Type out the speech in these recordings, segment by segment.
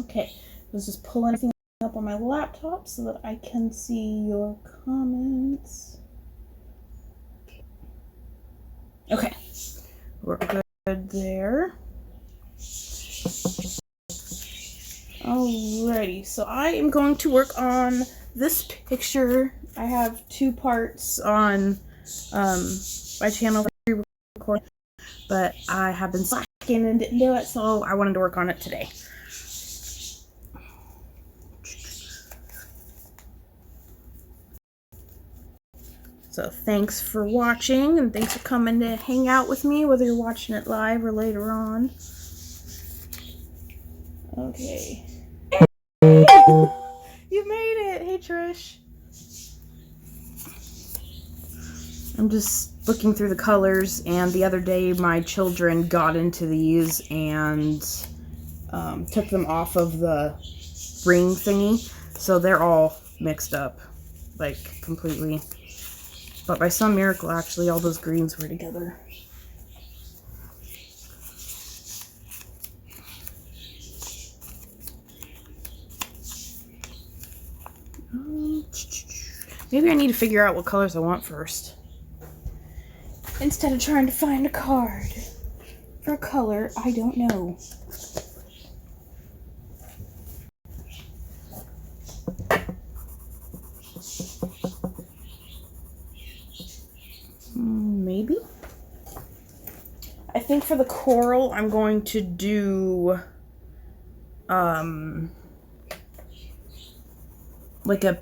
Okay, let's just pull everything up on my laptop so that I can see your comments. Okay, we're good there. Alrighty, so I am going to work on this picture. I have 2 parts on my channel for recording, but I have been slacking and didn't do it, so I wanted to work on it today. So thanks for watching, and thanks for coming to hang out with me, whether you're watching it live or later on. Okay. You made it! Hey, Trish. I'm just looking through the colors, and the other day my children got into these and took them off of the ring thingy, so they're all mixed up, like, completely. But by some miracle, actually, all those greens were together. Maybe I need to figure out what colors I want first, instead of trying to find a card for a color I don't know. Maybe? I think for the coral, I'm going to do like a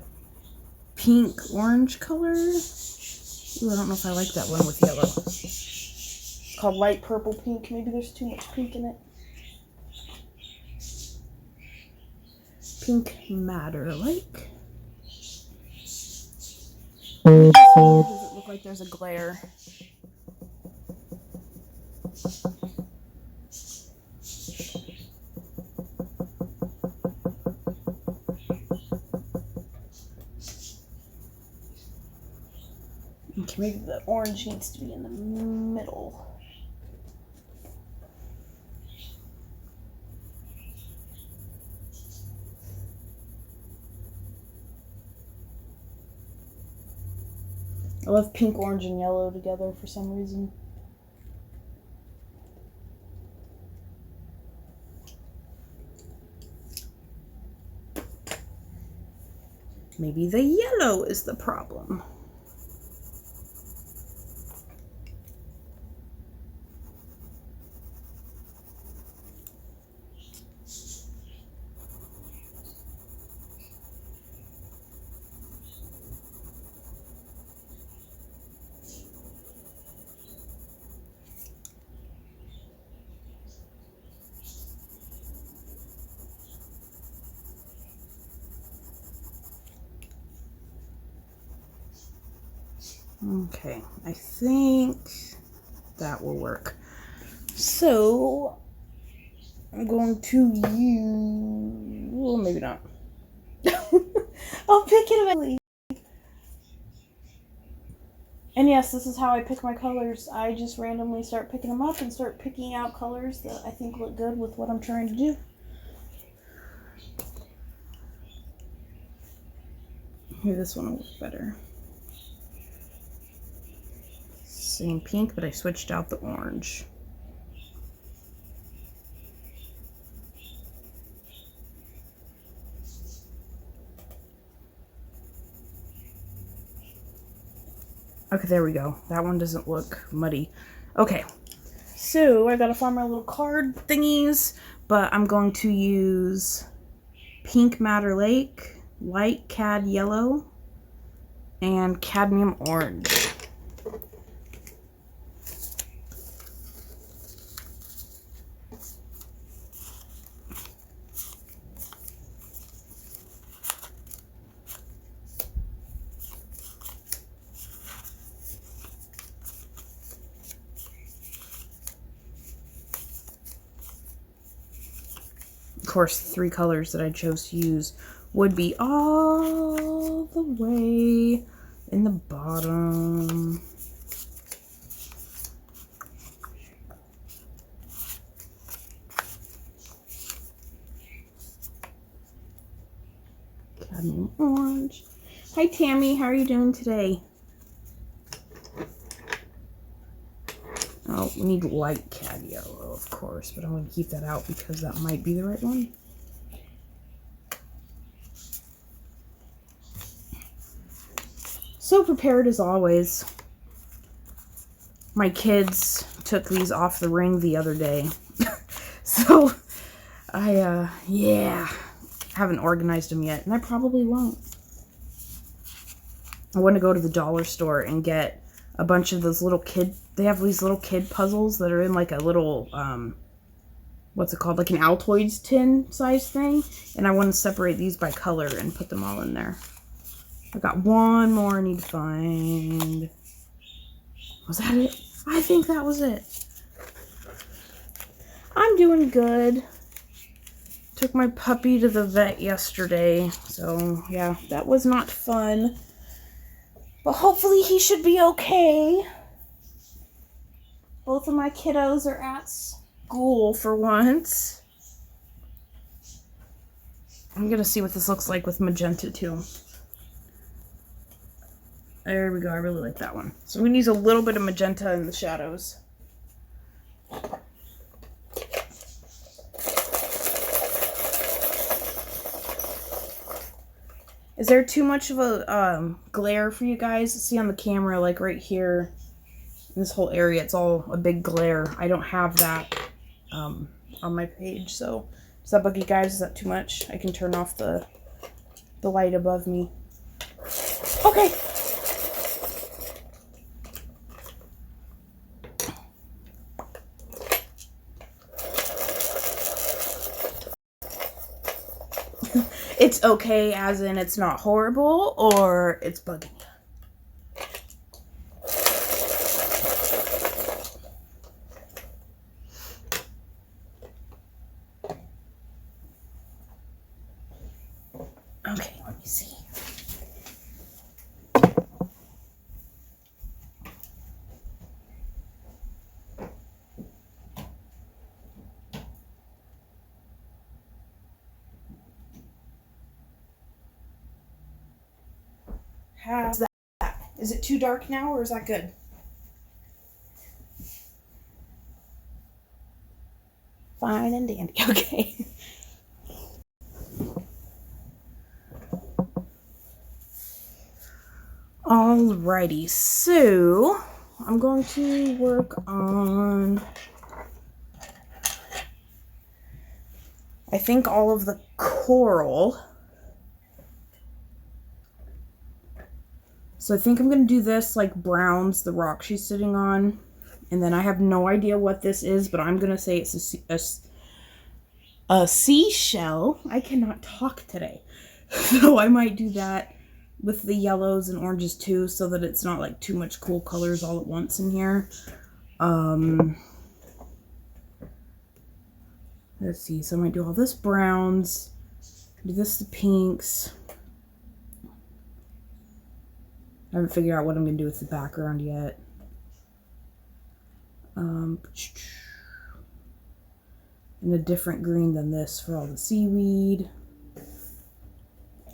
pink-orange color. Ooh, I don't know if I like that one with yellow. It's called light purple pink. Maybe there's too much pink in it. Pink matter, like. Does it look like there's a glare? Okay, maybe the orange needs to be in the middle. I love pink, orange, and yellow together for some reason. Maybe the yellow is the problem. Okay, I think that will work. So, I'm going to use... well, maybe not. I'll pick it eventually. And yes, this is how I pick my colors. I just randomly start picking them up and start picking out colors that I think look good with what I'm trying to do. Here, this one will work better. Same pink, but I switched out the orange. Okay, there we go. That one doesn't look muddy. Okay, so I gotta find my little card thingies, but I'm going to use Pink Madder Lake, Light Cad Yellow, and Cadmium Orange. Of course, the 3 colors that I chose to use would be all the way in the bottom. Cadmium orange. Hi Tammy, how are you doing today? Oh, we need light cad yellow, of course, but I'm going to keep that out because that might be the right one. So prepared as always. My kids took these off the ring the other day. So, yeah, haven't organized them yet, and I probably won't. I want to go to the dollar store and get a bunch of those little they have these little kid puzzles that are in like a little, what's it called? Like an Altoids tin size thing. And I want to separate these by color and put them all in there. I got one more I need to find. Was that it? I think that was it. I'm doing good. Took my puppy to the vet yesterday. So, yeah, that was not fun. But hopefully he should be okay. Both of my kiddos are at school for once. I'm going to see what this looks like with magenta too. There we go. I really like that one. So we need a little bit of magenta in the shadows. Is there too much of a glare for you guys to see on the camera? Like right here, in this whole area, it's all a big glare. I don't have that on my page. So does that bug you guys? Is that too much? I can turn off the light above me. Okay. It's okay, as in it's not horrible, or it's bugging you. Okay, let me see. How's that? Is it too dark now, or is that good? Fine and dandy. Okay. Alrighty, so I'm going to work on, I think, all of the coral. So I think I'm going to do this like browns, the rock she's sitting on. And then I have no idea what this is, but I'm going to say it's a seashell. I cannot talk today. So I might do that with the yellows and oranges too, so that it's not like too much cool colors all at once in here. Let's see. So I might do all this browns, do this the pinks. I haven't figured out what I'm going to do with the background yet. And a different green than this for all the seaweed.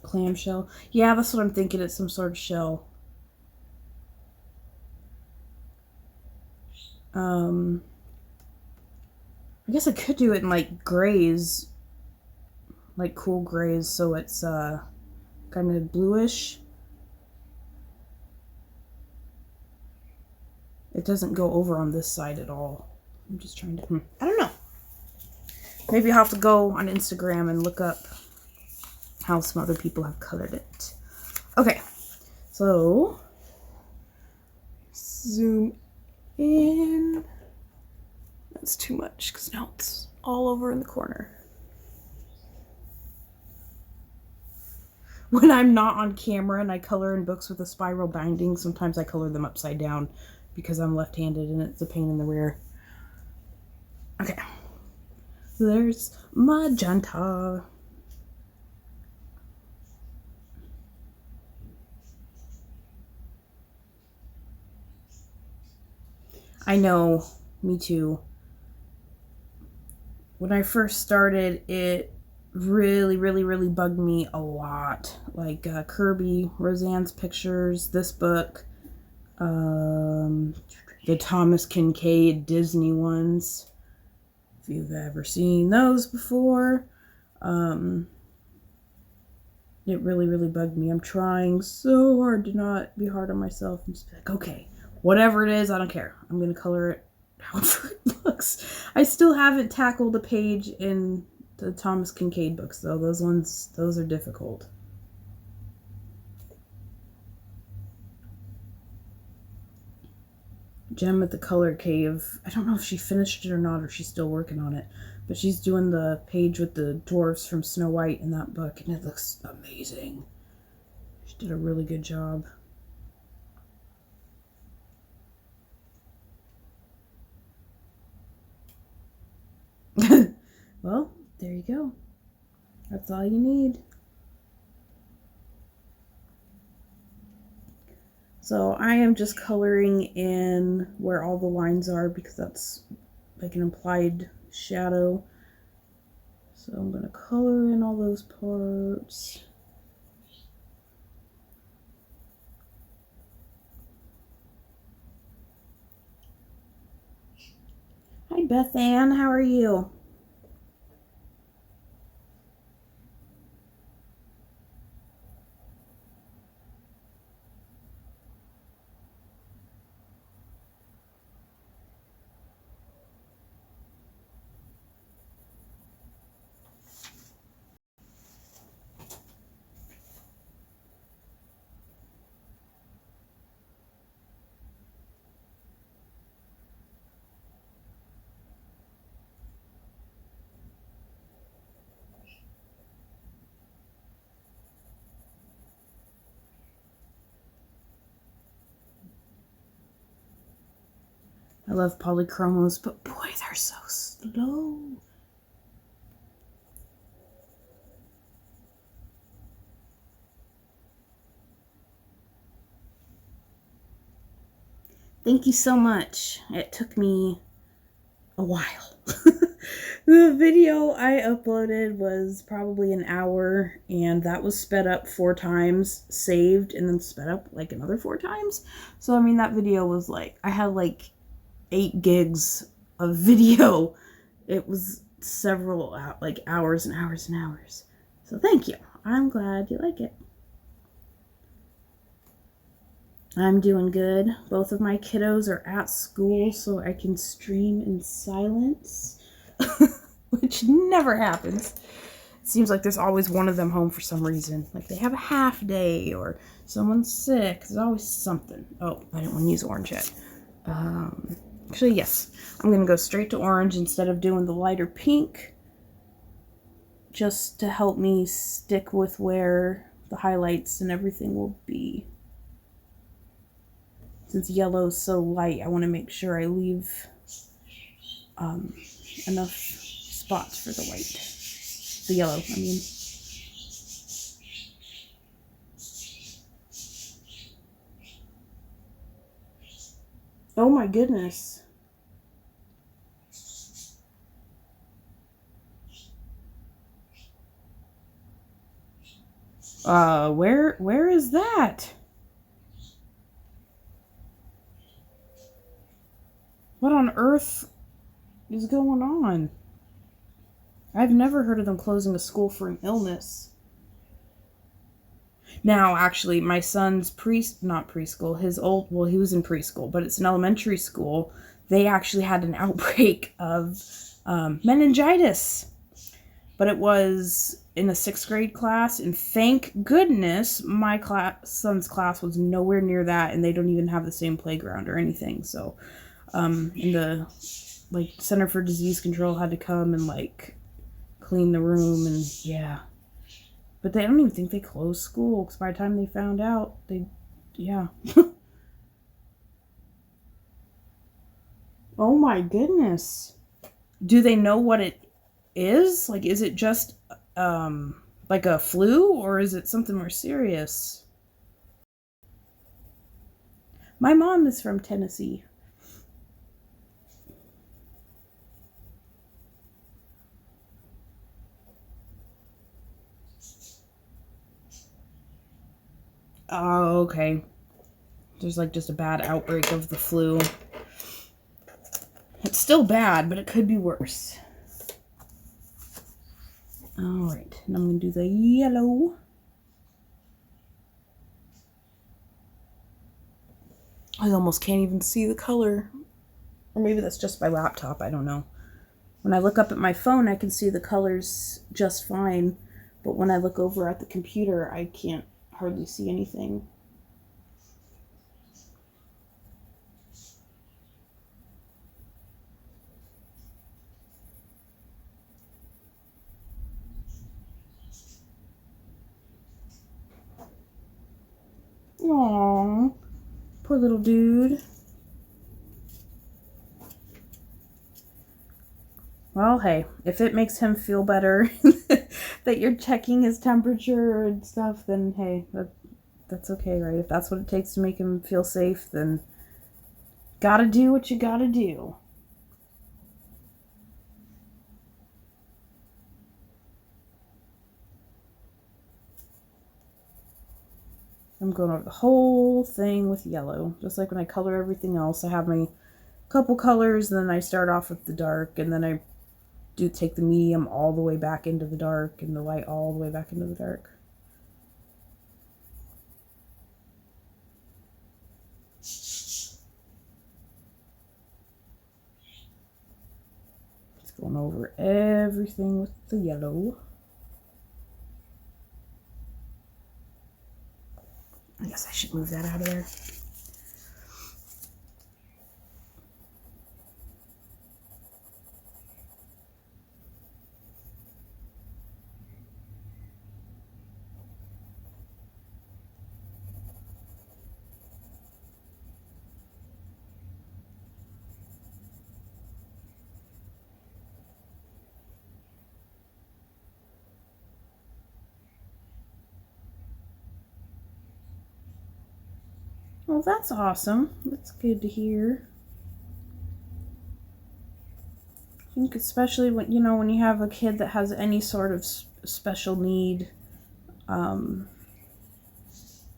Clamshell. Yeah, that's what I'm thinking. It's some sort of shell. I guess I could do it in like grays. Like cool grays, so it's kind of bluish. It doesn't go over on this side at all. I'm just trying to, I don't know. Maybe I'll have to go on Instagram and look up how some other people have colored it. Okay, so zoom in. That's too much because now it's all over in the corner. When I'm not on camera and I color in books with a spiral binding, sometimes I color them upside down because I'm left-handed and it's a pain in the rear. Okay, so there's magenta. I know, me too. When I first started, it really, really, really bugged me a lot. Like Kirby, Roseanne's Pictures, this book, the Thomas Kincaid Disney ones, if you've ever seen those before. It really, really bugged me. I'm trying so hard to not be hard on myself and just be like, okay, whatever it is, I don't care. I'm going to color it however it looks. I still haven't tackled a page in the Thomas Kincaid books, though. Those are difficult. Jem at the Color Cave. I don't know if she finished it or not, or she's still working on it. But she's doing the page with the dwarfs from Snow White in that book, and it looks amazing. She did a really good job. Well, there you go. That's all you need. So I am just coloring in where all the lines are because that's like an implied shadow. So I'm going to color in all those parts. Hi Beth Ann, how are you? I love polychromos, but boy, they're so slow. Thank you so much. It took me a while. The video I uploaded was probably an hour, and that was sped up 4 times, saved, and then sped up like another 4 times. So, I mean, that video was like, I had like 8 gigs of video. It was several like hours and hours and hours. So thank you. I'm glad you like it. I'm doing good. Both of my kiddos are at school, so I can stream in silence, which never happens. It seems like there's always one of them home for some reason. Like they have a half day or someone's sick. There's always something. Oh, I didn't want to use orange yet. Actually, yes. I'm going to go straight to orange instead of doing the lighter pink, just to help me stick with where the highlights and everything will be. Since yellow is so light, I want to make sure I leave enough spots for the white. The yellow, I mean. Oh my goodness. Where is that? What on earth is going on? I've never heard of them closing a school for an illness. Now, actually, my son's not preschool, he was in preschool, but it's an elementary school. They actually had an outbreak of meningitis. But it was in a 6th grade class, and thank goodness my son's class was nowhere near that, and they don't even have the same playground or anything. So, and the Center for Disease Control had to come and clean the room, and yeah. But they don't even think they closed school, because by the time they found out, yeah. Oh my goodness. Do they know what it is? Is it just like a flu, or is it something more serious? My mom is from Tennessee. Oh, okay. There's like just a bad outbreak of the flu. It's still bad, but it could be worse. Alright, and I'm going to do the yellow. I almost can't even see the color. Or maybe that's just my laptop, I don't know. When I look up at my phone, I can see the colors just fine. But when I look over at the computer, I can't hardly see anything. Aww, poor little dude. Well, hey, if it makes him feel better that you're checking his temperature and stuff, then hey, that's okay, right? If that's what it takes to make him feel safe, then gotta do what you gotta do. I'm going over the whole thing with yellow. Just like when I color everything else, I have my couple colors, and then I start off with the dark, and then I do take the medium all the way back into the dark, and the light all the way back into the dark. Just going over everything with the yellow. I guess I should move that out of there. Well, that's awesome. That's good to hear. I think especially when, you know, when you have a kid that has any sort of special need,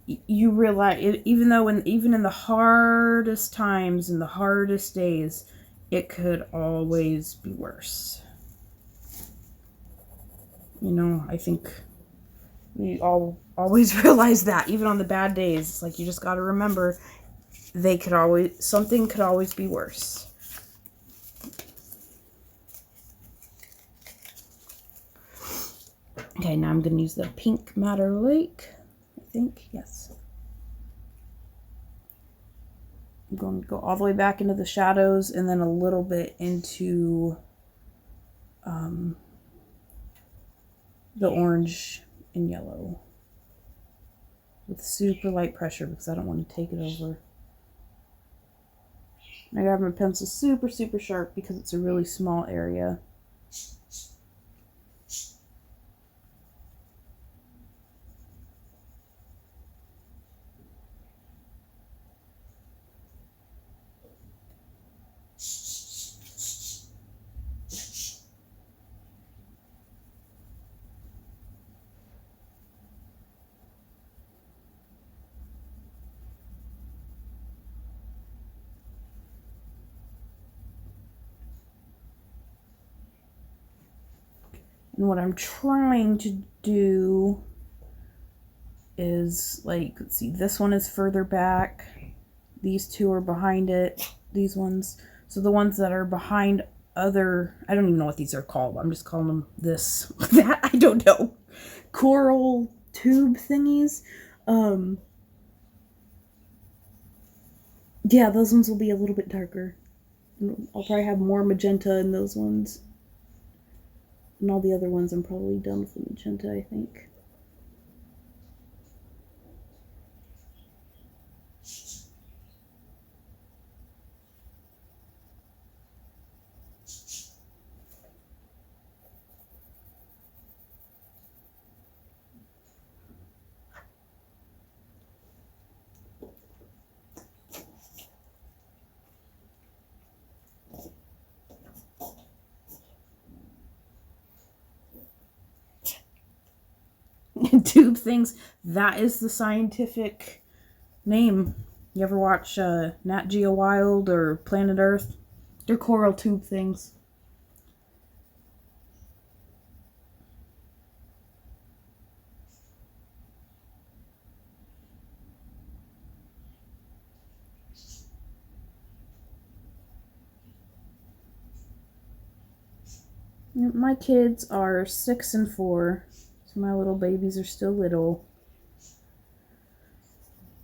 you realize, even though even in the hardest times and the hardest days, it could always be worse. You know, I think we all always realize that, even on the bad days. It's like you just got to remember, something could always be worse. Okay, now I'm going to use the pink Madder Lake, I think, yes. I'm going to go all the way back into the shadows and then a little bit into the orange and yellow with super light pressure because I don't want to take it over. I got my pencil super, super sharp because it's a really small area. And what I'm trying to do is, like, let's see, this one is further back. These two are behind it. These ones. So the ones that are behind I don't even know what these are called. I'm just calling them this. That, I don't know. Coral tube thingies. Yeah, those ones will be a little bit darker. I'll probably have more magenta in those ones. And all the other ones I'm probably done with the magenta, I think. Tube things. That is the scientific name. You ever watch Nat Geo Wild or Planet Earth? They're coral tube things. My kids are 6 and 4, so my little babies are still little.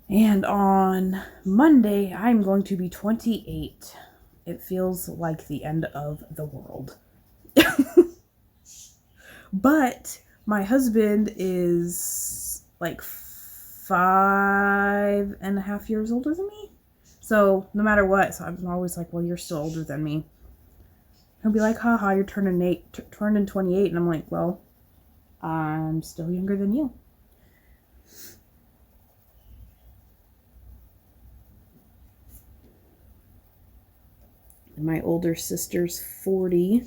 And on Monday, I'm going to be 28. It feels like the end of the world. But my husband is like 5.5 years older than me. So no matter what, so I'm always like, well, you're still older than me. He'll be like, haha, you're turning 28. And I'm like, well, I'm still younger than you. And my older sister's 40.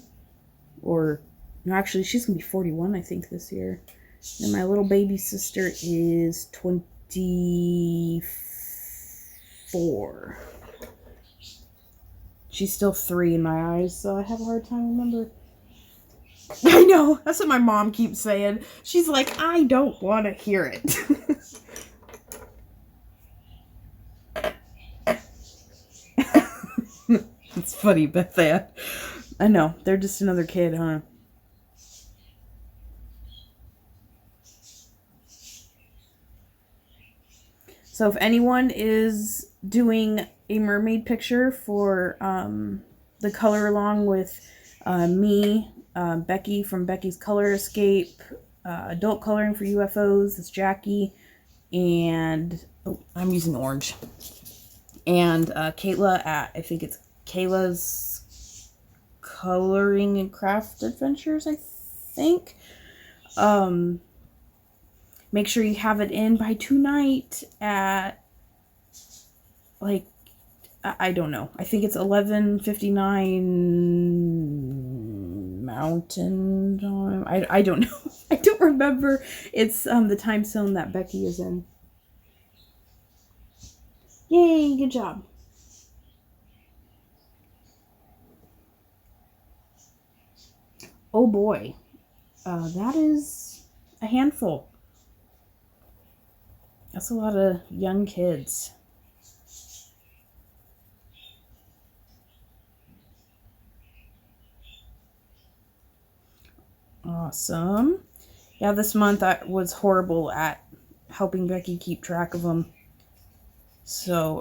Or, no, actually, she's going to be 41, I think, this year. And my little baby sister is 24. She's still 3 in my eyes, so I have a hard time remembering. I know. That's what my mom keeps saying. She's like, I don't want to hear it. It's funny, Beth. I know. They're just another kid, huh? So if anyone is doing a mermaid picture for the color along with me, Becky from Becky's Color Escape, adult coloring for UFOs, it's Jackie, and I'm using orange, and Kayla at, I think it's Kayla's Coloring and Craft Adventures, I think. Make sure you have it in by tonight at, like, I don't know. I think it's 11:59 Mountain Time. I don't know. I don't remember. It's the time zone that Becky is in. Yay, good job. Oh boy. That is a handful. That's a lot of young kids. Awesome. Yeah, this month I was horrible at helping Becky keep track of them. So,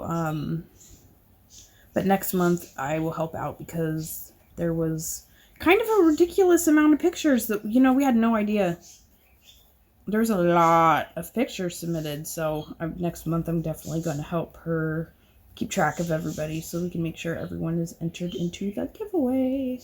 but next month I will help out because there was kind of a ridiculous amount of pictures that, we had no idea. There's a lot of pictures submitted, so next month I'm definitely going to help her keep track of everybody so we can make sure everyone is entered into the giveaway.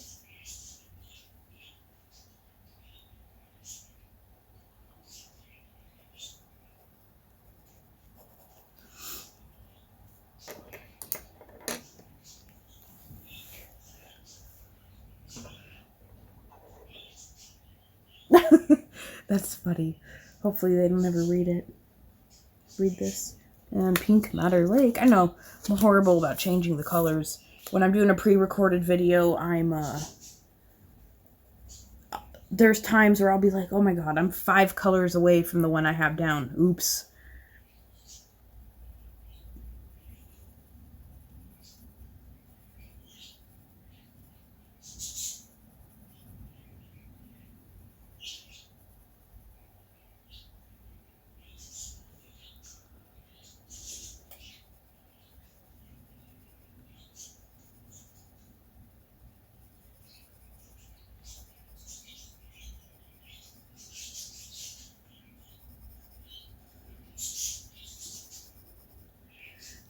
That's funny. Hopefully they don't ever read this. And Pink Matter Lake. I know, I'm horrible about changing the colors. When I'm doing a pre-recorded video, there's times where I'll be like, oh my god, I'm 5 colors away from the one I have down. Oops.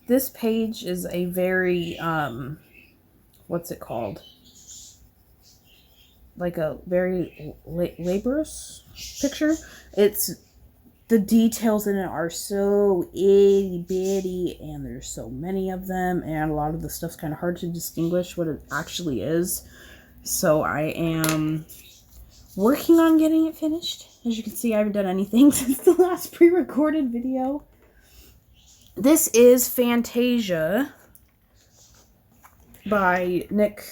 This page is a very, what's it called? Like a very laborious picture. The details in it are so itty bitty, and there's so many of them, and a lot of the stuff's kind of hard to distinguish what it actually is. So I am working on getting it finished. As you can see, I haven't done anything since the last pre-recorded video. This is Fantasia by Nick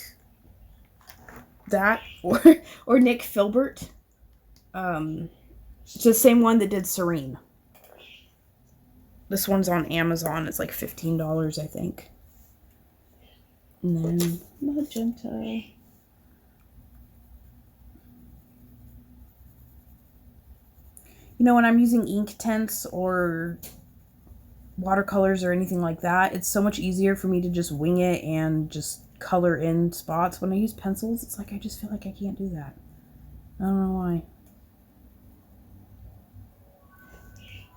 or Nick Filbert. It's the same one that did Serene. This one's on Amazon. It's like $15, I think. And then magenta. You know, when I'm using ink tints or watercolors or anything like that, it's so much easier for me to just wing it and just color in spots. When I use pencils, it's like I just feel like I can't do that. I don't know why.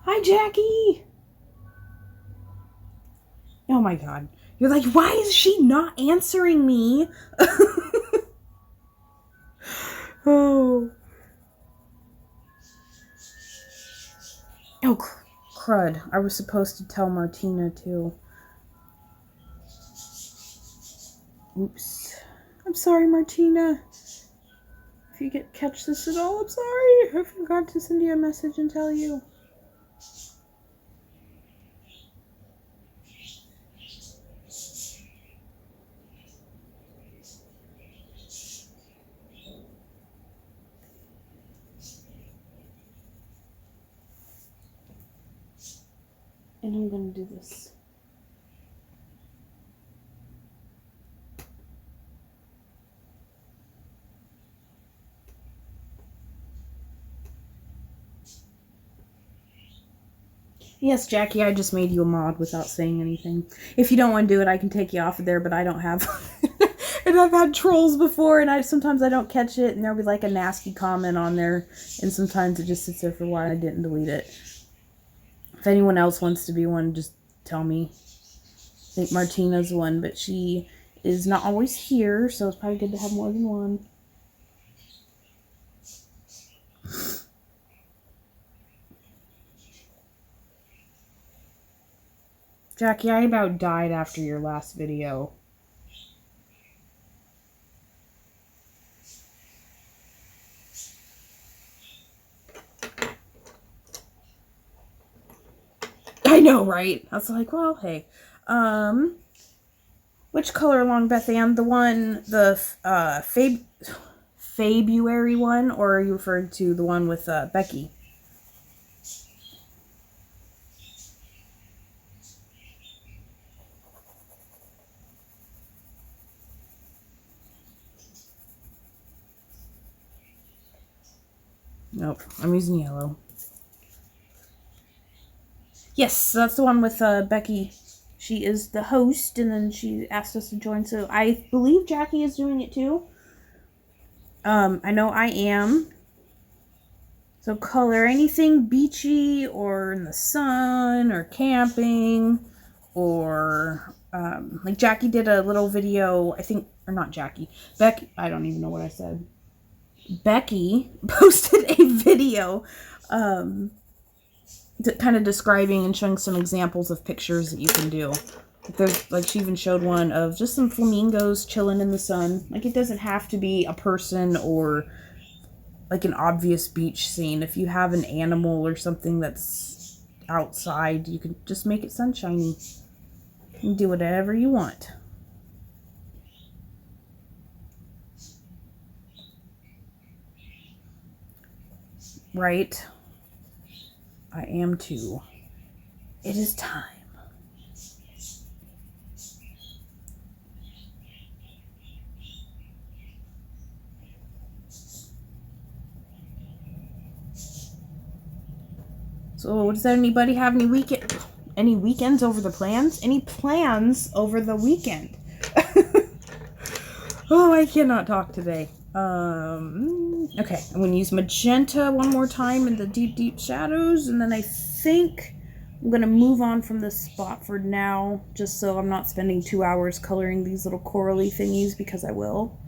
Hi, Jackie! Oh my god. You're like, why is she not answering me? Oh. Oh, crud. I was supposed to tell Martina, too. Oops. I'm sorry, Martina. If you catch this at all, I'm sorry. I forgot to send you a message and tell you. And I'm going to do this. Yes, Jackie, I just made you a mod without saying anything. If you don't want to do it, I can take you off of there, but I don't have... And I've had trolls before, and sometimes I don't catch it, and there'll be like a nasty comment on there, and sometimes it just sits there for a while, and I didn't delete it. If anyone else wants to be one, just tell me. I think Martina's one, but she is not always here, so it's probably good to have more than one. Jackie, I about died after your last video. I know, right? I was like, well, hey. Which color along Beth Ann? The one, the February one, or are you referring to the one with Becky? Nope, I'm using yellow. Yes, that's the one with Becky. She is the host, and then she asked us to join, so I believe Jackie is doing it too. I know I am. So color anything beachy or in the sun or camping or like Jackie did a little video, I think, or not Jackie, Becky, I don't even know what I said. Becky posted a video kind of describing and showing some examples of pictures that you can do. There's, like, she even showed one of just some flamingos chilling in the sun. Like, it doesn't have to be a person or like an obvious beach scene. If you have an animal or something that's outside, you can just make it sunshiny. You can do whatever you want. Right? I am too. It is time. So, does anybody have any weekends over the plans? Any plans over the weekend? Oh, I cannot talk today. Okay, I'm going to use magenta one more time in the deep, deep shadows, and then I think I'm going to move on from this spot for now, just so I'm not spending 2 hours coloring these little corally thingies, because I will.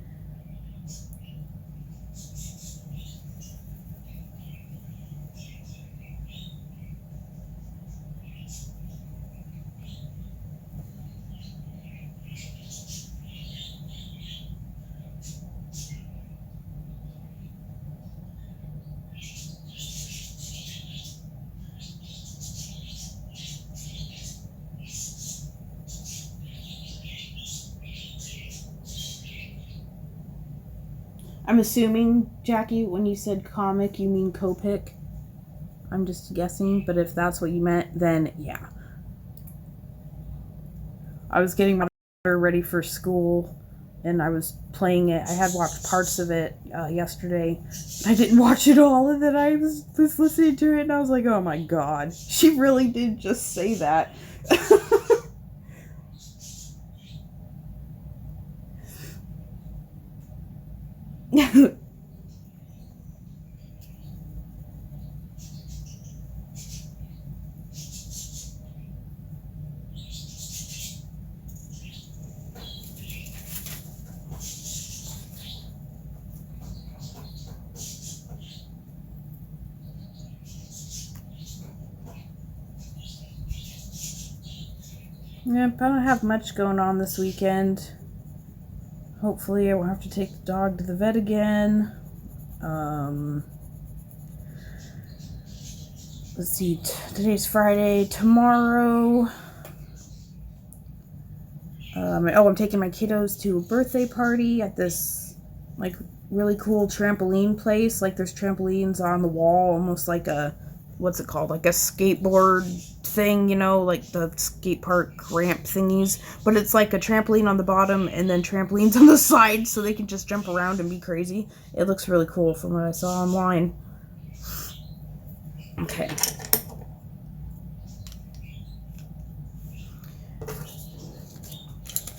I'm assuming, Jackie, when you said comic, you mean Copic. I'm just guessing, but if that's what you meant, then yeah. I was getting my daughter ready for school, and I was playing it. I had watched parts of it yesterday. I didn't watch it all, and then I was listening to it, and I was like, oh my god. She really did just say that. Yep, I don't have much going on this weekend. Hopefully I won't have to take the dog to the vet again. Let's see, today's Friday. Tomorrow, I'm taking my kiddos to a birthday party at this, like, really cool trampoline place. Like, there's trampolines on the wall, almost like a, what's it called? Like a skateboard thing, you know, like the skate park ramp thingies. But it's like a trampoline on the bottom and then trampolines on the side so they can just jump around and be crazy. It looks really cool from what I saw online. Okay.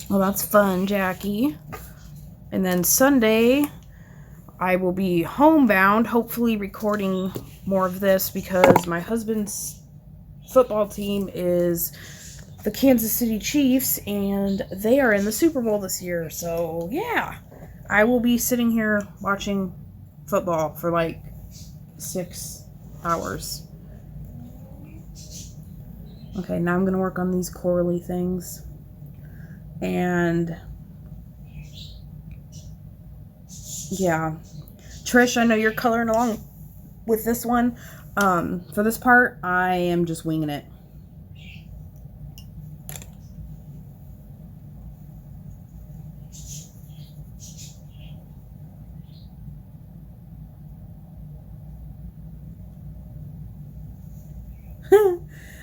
Well, that's fun, Jackie. And then Sunday, I will be homebound, hopefully recording more of this because my husband's football team is the Kansas City Chiefs, and they are in the Super Bowl this year. So, yeah, I will be sitting here watching football for like 6 hours. Okay, now I'm going to work on these corally things. And yeah, Trish, I know you're coloring along with this one. For this part, I am just winging it.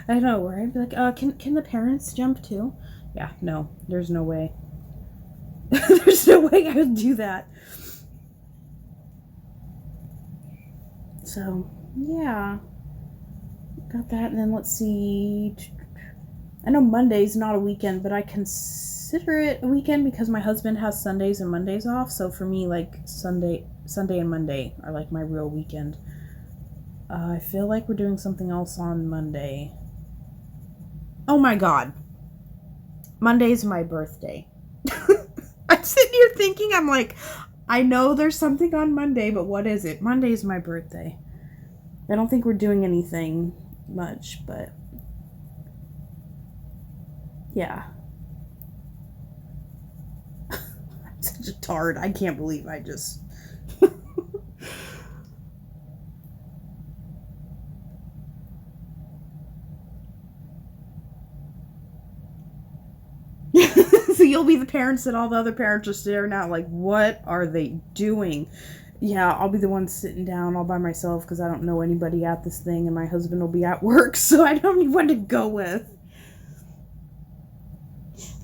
I know, where I'd be like, can the parents jump too? Yeah, no, there's no way. There's no way I would do that. So, yeah. Got that, and then let's see. I know Monday's not a weekend, but I consider it a weekend because my husband has Sundays and Mondays off. So for me, like, Sunday and Monday are like my real weekend. I feel like we're doing something else on Monday. Oh my god. Monday's my birthday. I'm sitting here thinking, I'm like, I know there's something on Monday, but what is it? Monday's my birthday. I don't think we're doing anything much, but yeah. I'm such a tard. I can't believe I just... So you'll be the parents and all the other parents are staring out like, what are they doing? Yeah, I'll be the one sitting down all by myself because I don't know anybody at this thing, and my husband will be at work, so I don't know anyone to go with.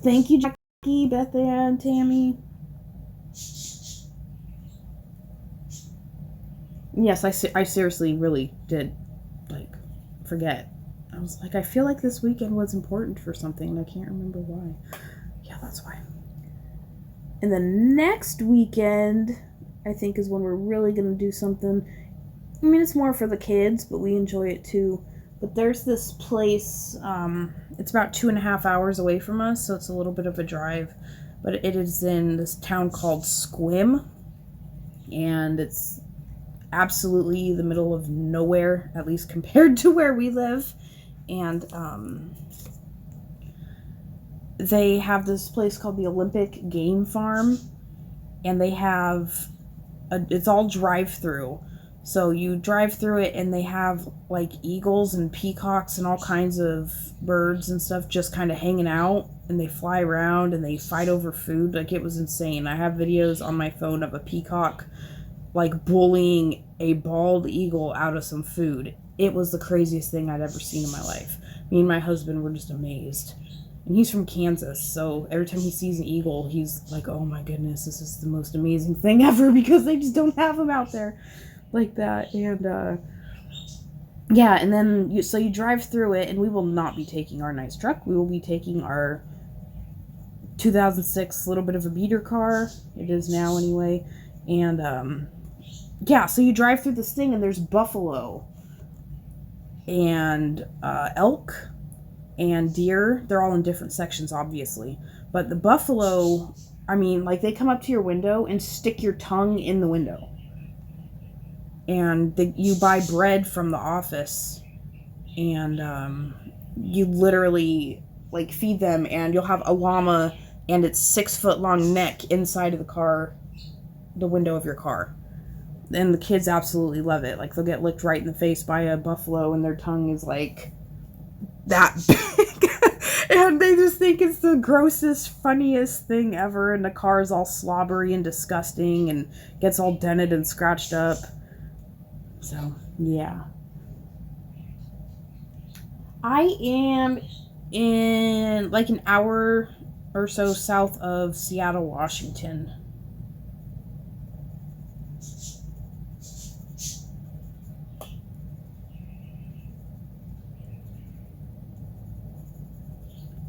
Thank you, Jackie, Beth Ann, Tammy. Yes, I seriously really did, like, forget. I was like, I feel like this weekend was important for something, and I can't remember why. Yeah, that's why. And the next weekend, I think, is when we're really going to do something. I mean, it's more for the kids, but we enjoy it too. But there's this place, it's about 2.5 hours away from us, so it's a little bit of a drive. But it is in this town called Squim, and it's absolutely the middle of nowhere, at least compared to where we live. And they have this place called the Olympic Game Farm, and they have it's all drive-through. So you drive through it, and they have like eagles and peacocks and all kinds of birds and stuff just kind of hanging out, and they fly around and they fight over food. Like, it was insane. I have videos on my phone of a peacock like bullying a bald eagle out of some food. It was the craziest thing I'd ever seen in my life. Me and my husband were just amazed. And he's from Kansas, so every time he sees an eagle, he's like, oh my goodness, this is the most amazing thing ever, because they just don't have them out there like that. And yeah, and then you drive through it, and we will not be taking our nice truck. We will be taking our 2006 little bit of a beater car. It is now anyway. And yeah, so you drive through this thing, and there's buffalo and elk and deer. They're all in different sections, obviously, but the buffalo, I mean, like, they come up to your window and stick your tongue in the window. And you buy bread from the office, and you literally like feed them, and you'll have a llama and its 6-foot long neck inside of the window of your car. And the kids absolutely love it. Like, they'll get licked right in the face by a buffalo, and their tongue is like that big. And they just think it's the grossest, funniest thing ever. And the car is all slobbery and disgusting and gets all dented and scratched up. So, yeah. I am in like an hour or so south of Seattle, Washington.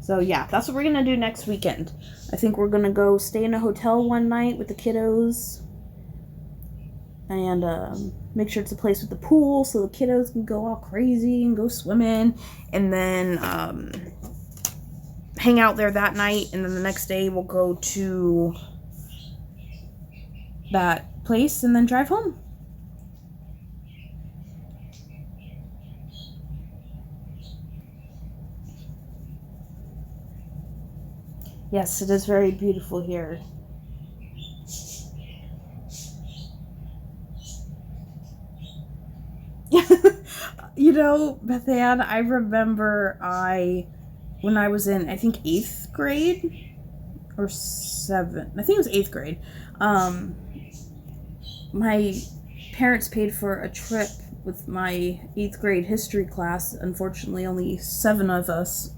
So yeah, that's what we're going to do next weekend. I think we're going to go stay in a hotel one night with the kiddos. And make sure it's a place with the pool so the kiddos can go all crazy and go swimming. And then hang out there that night. And then the next day we'll go to that place and then drive home. Yes, it is very beautiful here. You know, Beth Ann, I remember when I was in, I think, 8th grade or 7th. I think it was 8th grade. My parents paid for a trip with my 8th grade history class. Unfortunately, only 7 of us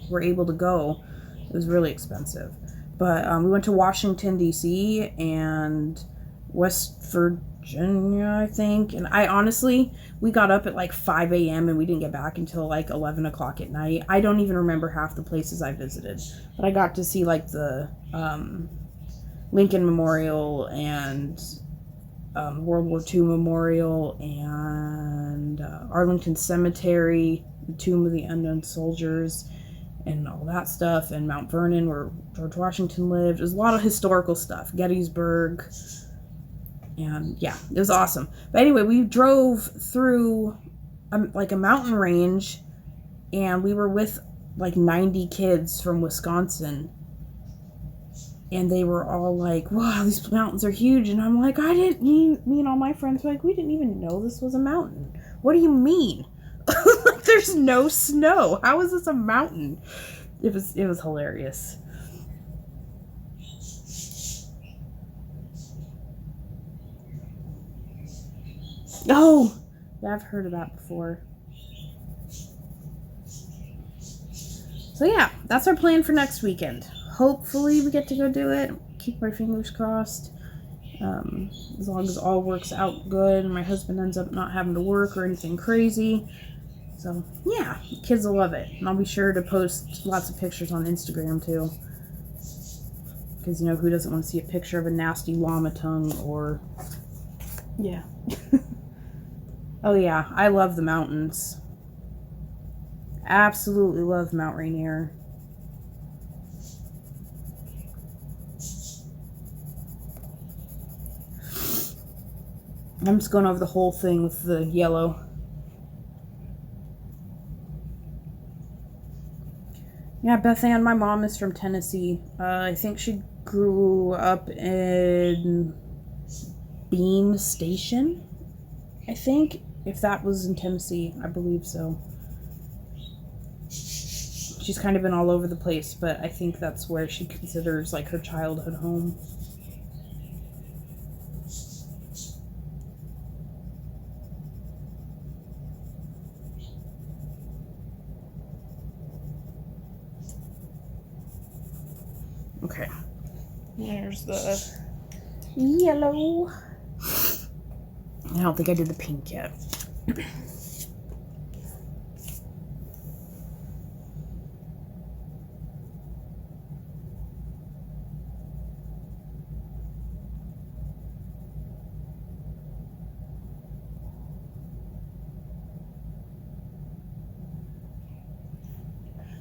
were able to go. It was really expensive. But we went to Washington, D.C. and West Virginia, I think. And we got up at like 5 a.m. and we didn't get back until like 11 o'clock at night. I don't even remember half the places I visited. But I got to see like the Lincoln Memorial and World War II Memorial and Arlington Cemetery, the Tomb of the Unknown Soldiers, and all that stuff, and Mount Vernon, where George Washington lived. There's a lot of historical stuff. Gettysburg. And yeah, it was awesome. But anyway, we drove through like a mountain range, and we were with like 90 kids from Wisconsin. And they were all like, wow, these mountains are huge. And I'm like, me and all my friends were like, we didn't even know this was a mountain. What do you mean? There's no snow. How is this a mountain? It was hilarious. Oh, yeah, I've heard of that before. So yeah, that's our plan for next weekend. Hopefully we get to go do it. Keep my fingers crossed. As long as all works out good and my husband ends up not having to work or anything crazy. So yeah, kids will love it. And I'll be sure to post lots of pictures on Instagram too. Because, you know, who doesn't want to see a picture of a nasty llama tongue or... Yeah. Oh yeah, I love the mountains. Absolutely love Mount Rainier. I'm just going over the whole thing with the yellow. Yeah, Beth Ann, my mom is from Tennessee. I think she grew up in Bean Station. I think if that was in Tennessee, I believe so. She's kind of been all over the place, but I think that's where she considers like her childhood home. Okay. There's the yellow. I don't think I did the pink yet.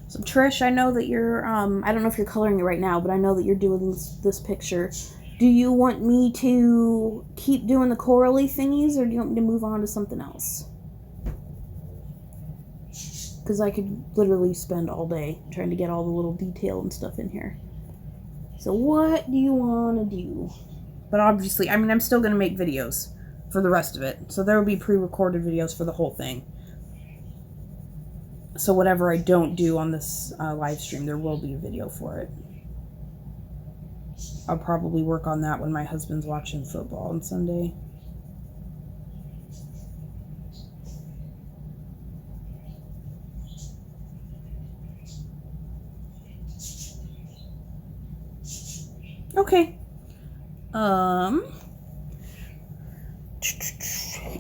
So Trish, I know that you're, I don't know if you're coloring it right now, but I know that you're doing this picture. Do you want me to keep doing the corally thingies, or do you want me to move on to something else? Because I could literally spend all day trying to get all the little detail and stuff in here. So what do you want to do? But obviously, I mean, I'm still going to make videos for the rest of it. So there will be pre-recorded videos for the whole thing. So whatever I don't do on this live stream, there will be a video for it. I'll probably work on that when my husband's watching football on Sunday. Okay.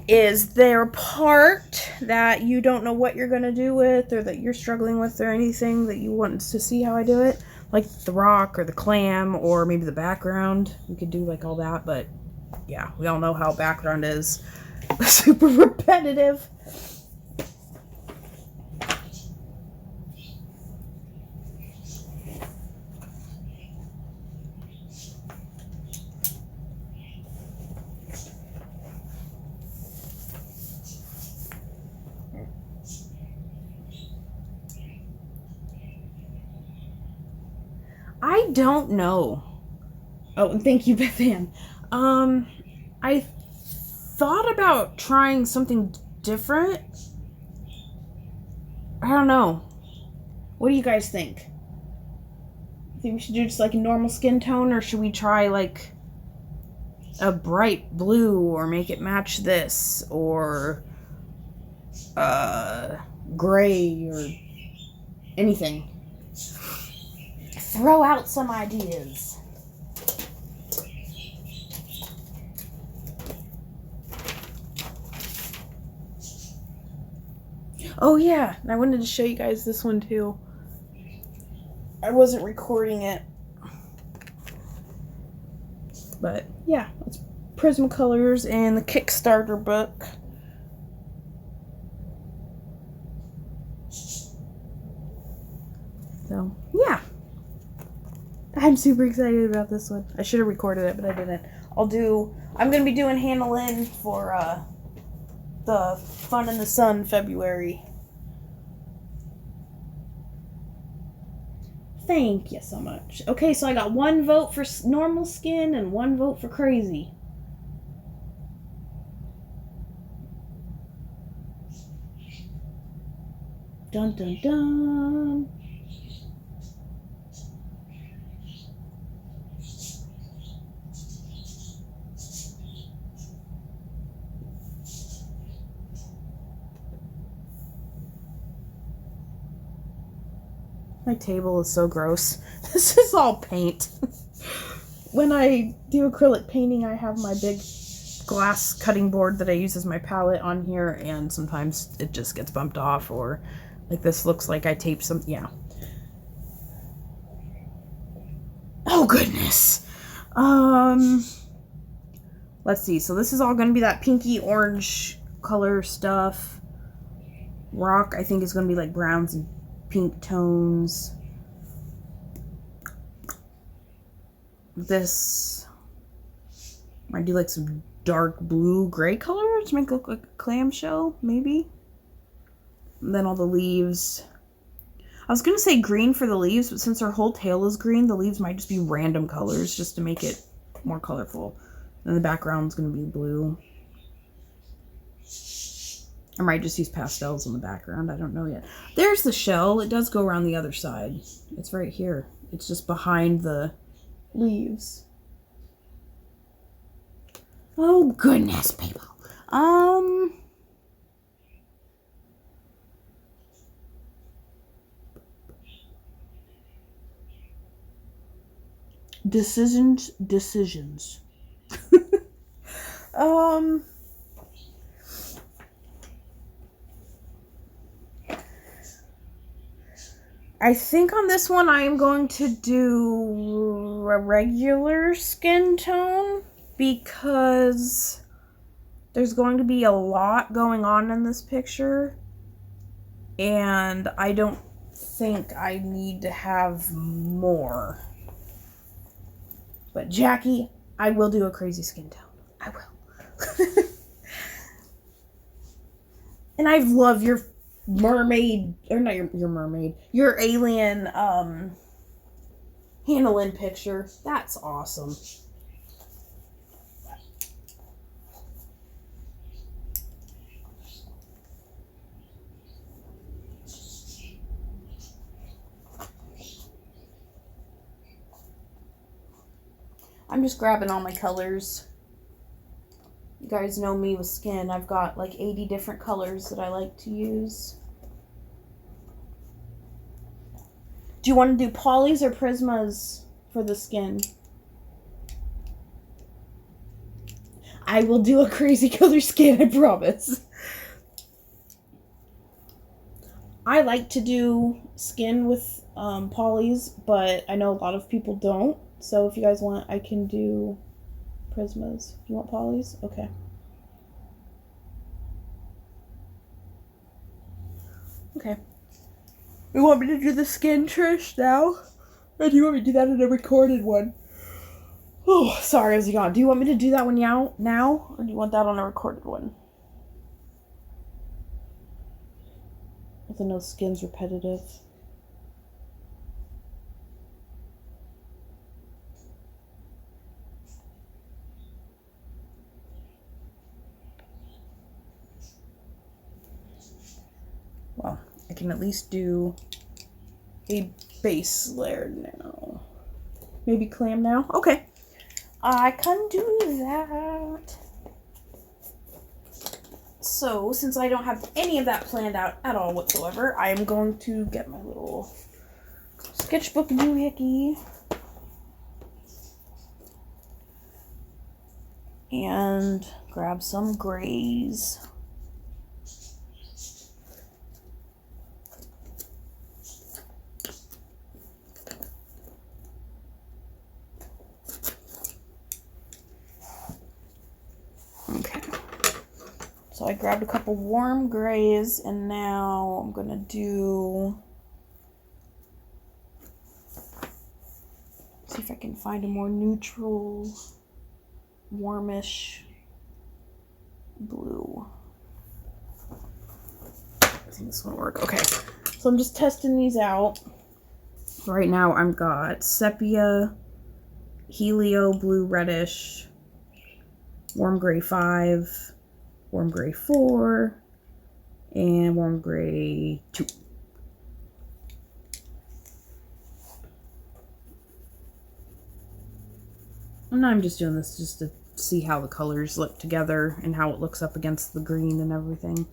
Is there a part that you don't know what you're going to do with, or that you're struggling with, or anything that you want to see how I do it? Like the rock, or the clam, or maybe the background. We could do like all that, but yeah, we all know how background is. Super repetitive. I don't know. Oh, and thank you, Beth Ann. I thought about trying something different. I don't know. What do you guys think? Think we should do just like a normal skin tone, or should we try like a bright blue, or make it match this, or gray, or anything? Throw out some ideas. Oh yeah, and I wanted to show you guys this one too. I wasn't recording it. But yeah, it's Prismacolors and the Kickstarter book. So yeah. I'm super excited about this one. I should have recorded it, but I didn't. I'm going to be doing Hannah Lynn for the Fun in the Sun February. Thank you so much. Okay, so I got 1 vote for normal skin and 1 vote for crazy. Dun dun dun. My table is so gross. This is all paint. When I do acrylic painting, I have my big glass cutting board that I use as my palette on here, and sometimes it just gets bumped off, or like this looks like I taped some, yeah. Oh goodness. Let's see. So this is all going to be that pinky orange color stuff. Rock, I think, is going to be like browns and pink tones. This might do like some dark blue gray color to make it look like a clamshell, maybe. And then all the leaves. I was gonna say green for the leaves, but since her whole tail is green, the leaves might just be random colors just to make it more colorful. And the background's gonna be blue. I might just use pastels in the background. I don't know yet. There's the shell. It does go around the other side. It's right here. It's just behind the leaves. Oh, goodness, people. Decisions. I think on this one I am going to do a regular skin tone because there's going to be a lot going on in this picture and I don't think I need to have more. But Jackie, I will do a crazy skin tone. I will. And I love your mermaid, or not your mermaid, your alien Hannah picture. That's awesome. I'm just grabbing all my colors. You guys know me with skin. I've got like 80 different colors that I like to use. Do you want to do polys or prismas for the skin? I will do a crazy color skin, I promise. I like to do skin with polys, but I know a lot of people don't. So if you guys want, I can do prismas. You want polys? Okay. Okay. You want me to do the skin, Trish, now? Or do you want me to do that in a recorded one? Oh, sorry, I was gone. Do you want me to do that one now? Or do you want that on a recorded one? I know skin's repetitive. Well, I can at least do a base layer now. Maybe clam now? Okay. I can do that. So, since I don't have any of that planned out at all whatsoever, I am going to get my little sketchbook doohickey and grab some grays. Okay, so I grabbed a couple warm grays, and now I'm gonna see if I can find a more neutral, warmish blue. I think this one will work. Okay, so I'm just testing these out. Right now I've got sepia, helio blue reddish, warm gray 5, warm gray 4, and warm gray 2. And I'm just doing this just to see how the colors look together and how it looks up against the green and everything.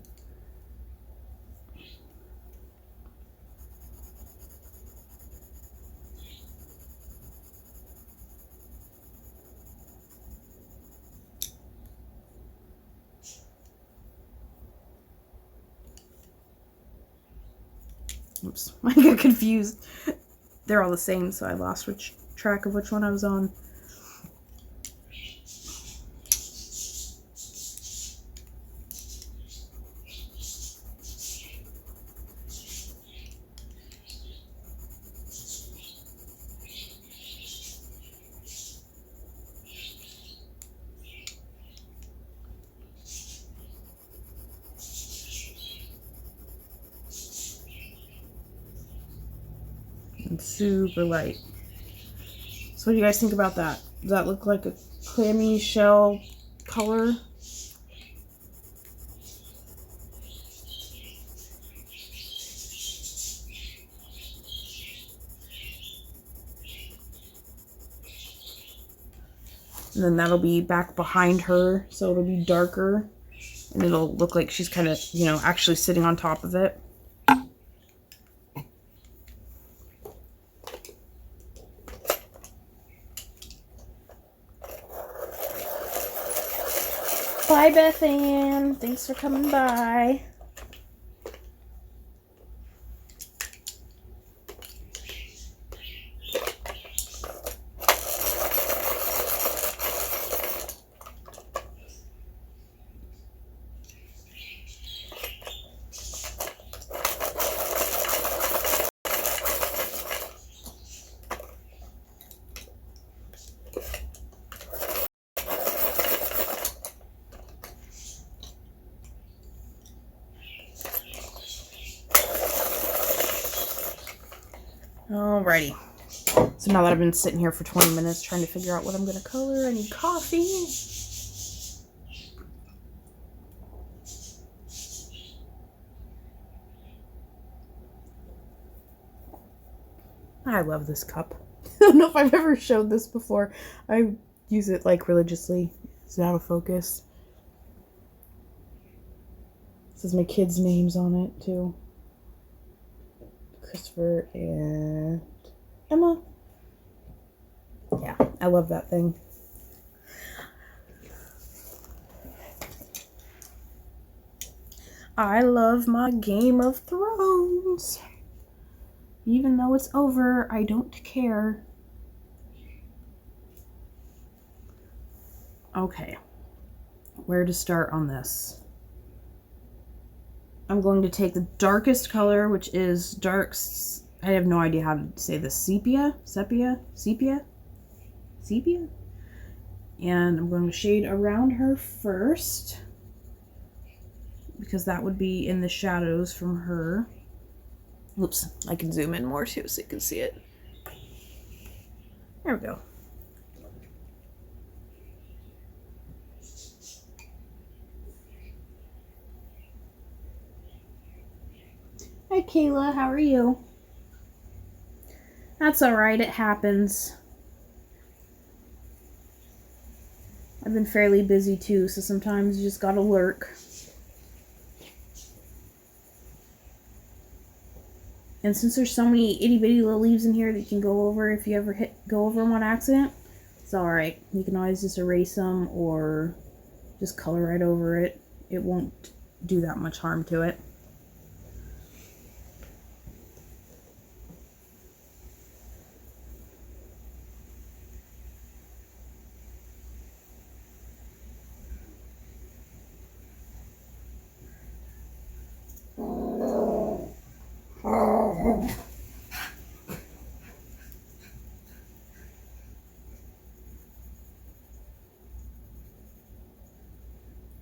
Oops, I got confused. They're all the same, so I lost track of which one I was on. And super light. So what do you guys think about that? Does that look like a clammy shell color? And then that'll be back behind her, so it'll be darker. And it'll look like she's kind of, you know, actually sitting on top of it. Bye, Beth Ann. Thanks for coming by. Alrighty. So now that I've been sitting here for 20 minutes trying to figure out what I'm going to color, I need coffee. I love this cup. I don't know if I've ever showed this before. I use it like religiously. It's out of focus. It says my kids' names on it too. Christopher and Emma. Yeah, I love that thing. I love my Game of Thrones. Even though it's over, I don't care. Okay, where to start on this? I'm going to take the darkest color, which is dark, I have no idea how to say this, sepia? And I'm going to shade around her first, because that would be in the shadows from her. Oops, I can zoom in more too so you can see it. There we go. Hi Kayla, how are you? That's alright, it happens. I've been fairly busy too, so sometimes you just gotta lurk. And since there's so many itty bitty little leaves in here that you can go over if you ever go over them on accident, it's alright. You can always just erase them or just color right over it. It won't do that much harm to it.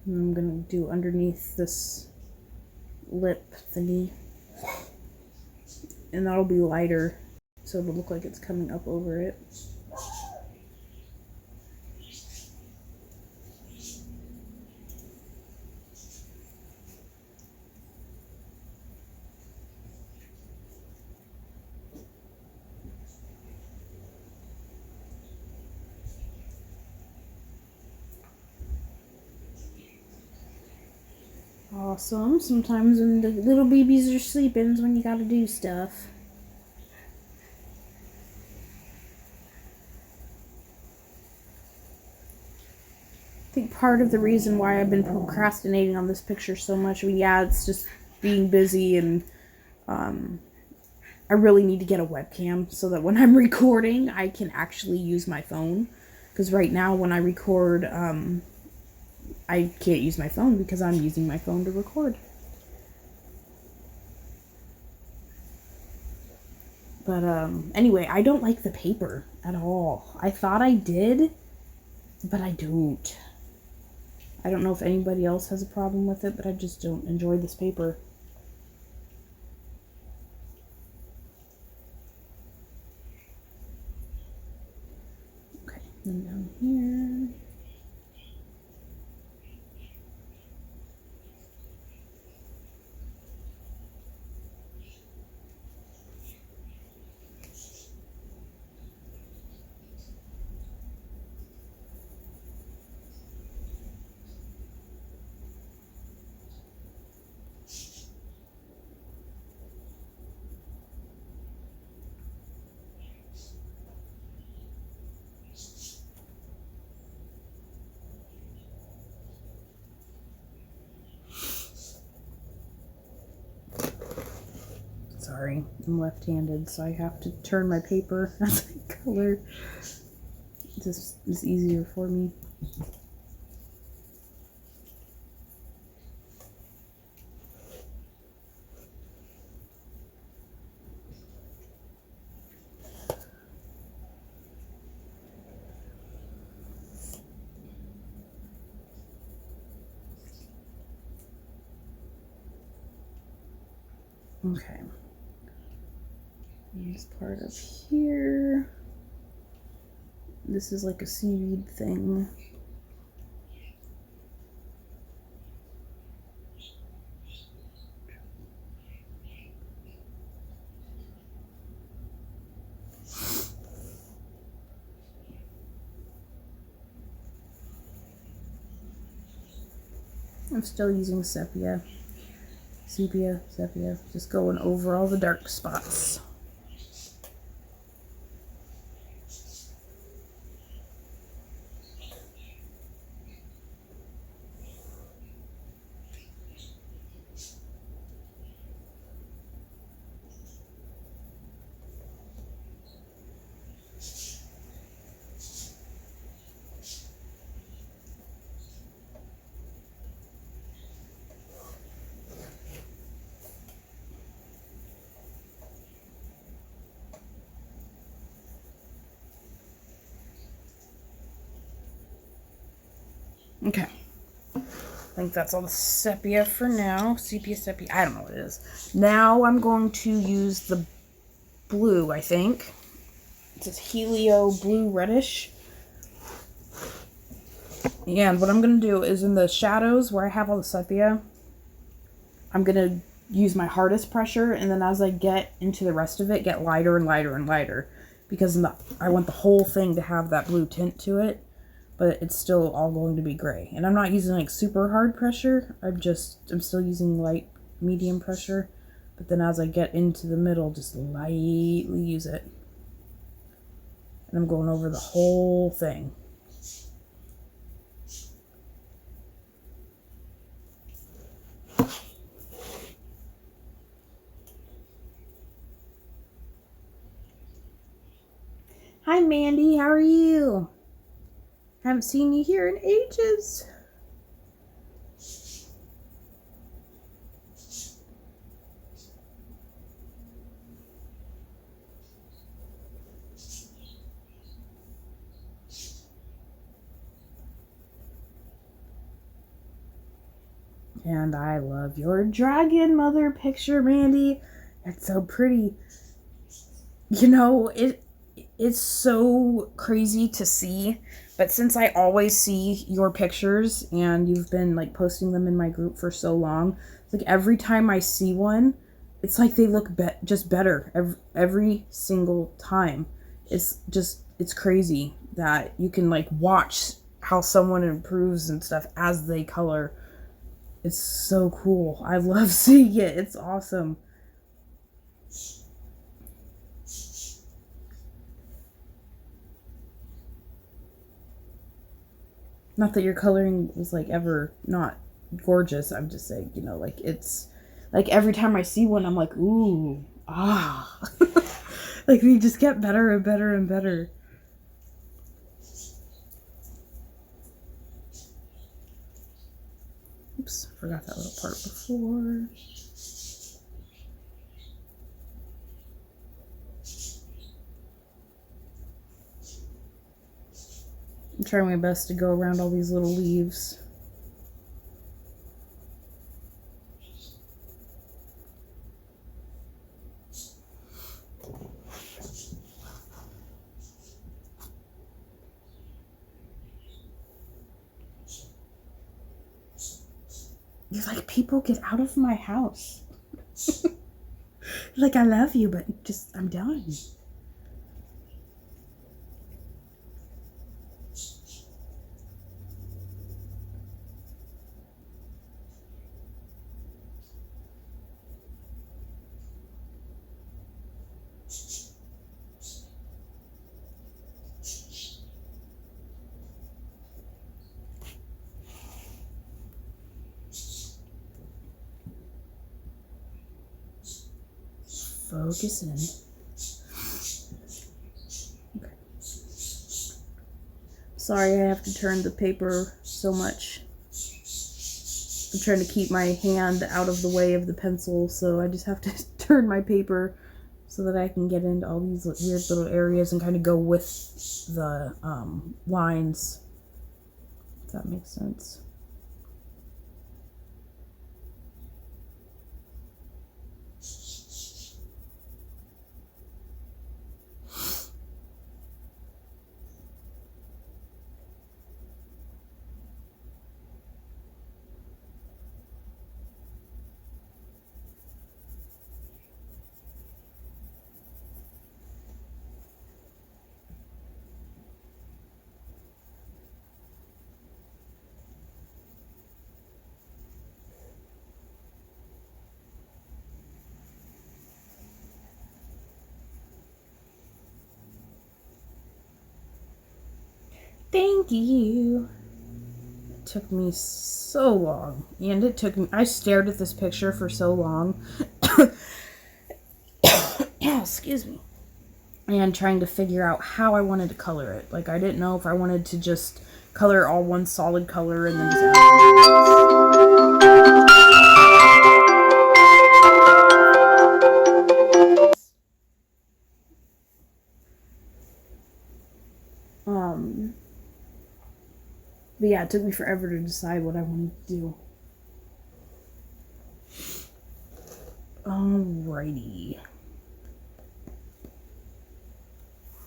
And I'm going to do underneath this lip thingy. And that'll be lighter, so it'll look like it's coming up over it. Awesome. Sometimes when the little babies are sleeping is when you gotta do stuff. I think part of the reason why I've been procrastinating on this picture so much, I mean, yeah, it's just being busy, and I really need to get a webcam so that when I'm recording, I can actually use my phone. Because right now when I record, I can't use my phone because I'm using my phone to record. But anyway, I don't like the paper at all. I thought I did, but I don't. I don't know if anybody else has a problem with it, but I just don't enjoy this paper. Okay, then down here. Sorry, I'm left-handed, so I have to turn my paper as I color. This is easier for me. Okay. And this part up here. This is like a seaweed thing. I'm still using sepia, just going over all the dark spots. Okay, I think that's all the sepia for now. Sepia, I don't know what it is. Now I'm going to use the blue, I think. It says Helio Blue Reddish. And what I'm going to do is in the shadows where I have all the sepia, I'm going to use my hardest pressure, and then as I get into the rest of it, get lighter and lighter and lighter. Because I want the whole thing to have that blue tint to it. But it's still all going to be gray. And I'm not using like super hard pressure. I'm still using light, medium pressure. But then as I get into the middle, just lightly use it. And I'm going over the whole thing. Hi Mandy, how are you? Haven't seen you here in ages. And I love your dragon mother picture, Mandy. It's so pretty. You know, it's so crazy to see, but since I always see your pictures and you've been like posting them in my group for so long, it's like every time I see one, it's like they look just better every single time. It's crazy that you can like watch how someone improves and stuff as they color. It's so cool. I love seeing it. It's awesome. Not that your coloring was like ever not gorgeous. I'm just saying, you know, like it's like every time I see one, I'm like, ooh, ah. Like they just get better and better and better. Oops, forgot that little part before. I'm trying my best to go around all these little leaves. You're like, people, get out of my house. Like, I love you, but just, I'm done. Focus in. Okay. Sorry I have to turn the paper so much. I'm trying to keep my hand out of the way of the pencil, so I just have to turn my paper so that I can get into all these weird little areas and kind of go with the lines, if that makes sense. Thank you. It took me so long, and it took me, I stared at this picture for so long. Excuse me. And trying to figure out how I wanted to color it. Like, I didn't know if I wanted to just color all one solid color and then just add but yeah, it took me forever to decide what I wanted to do. Alrighty.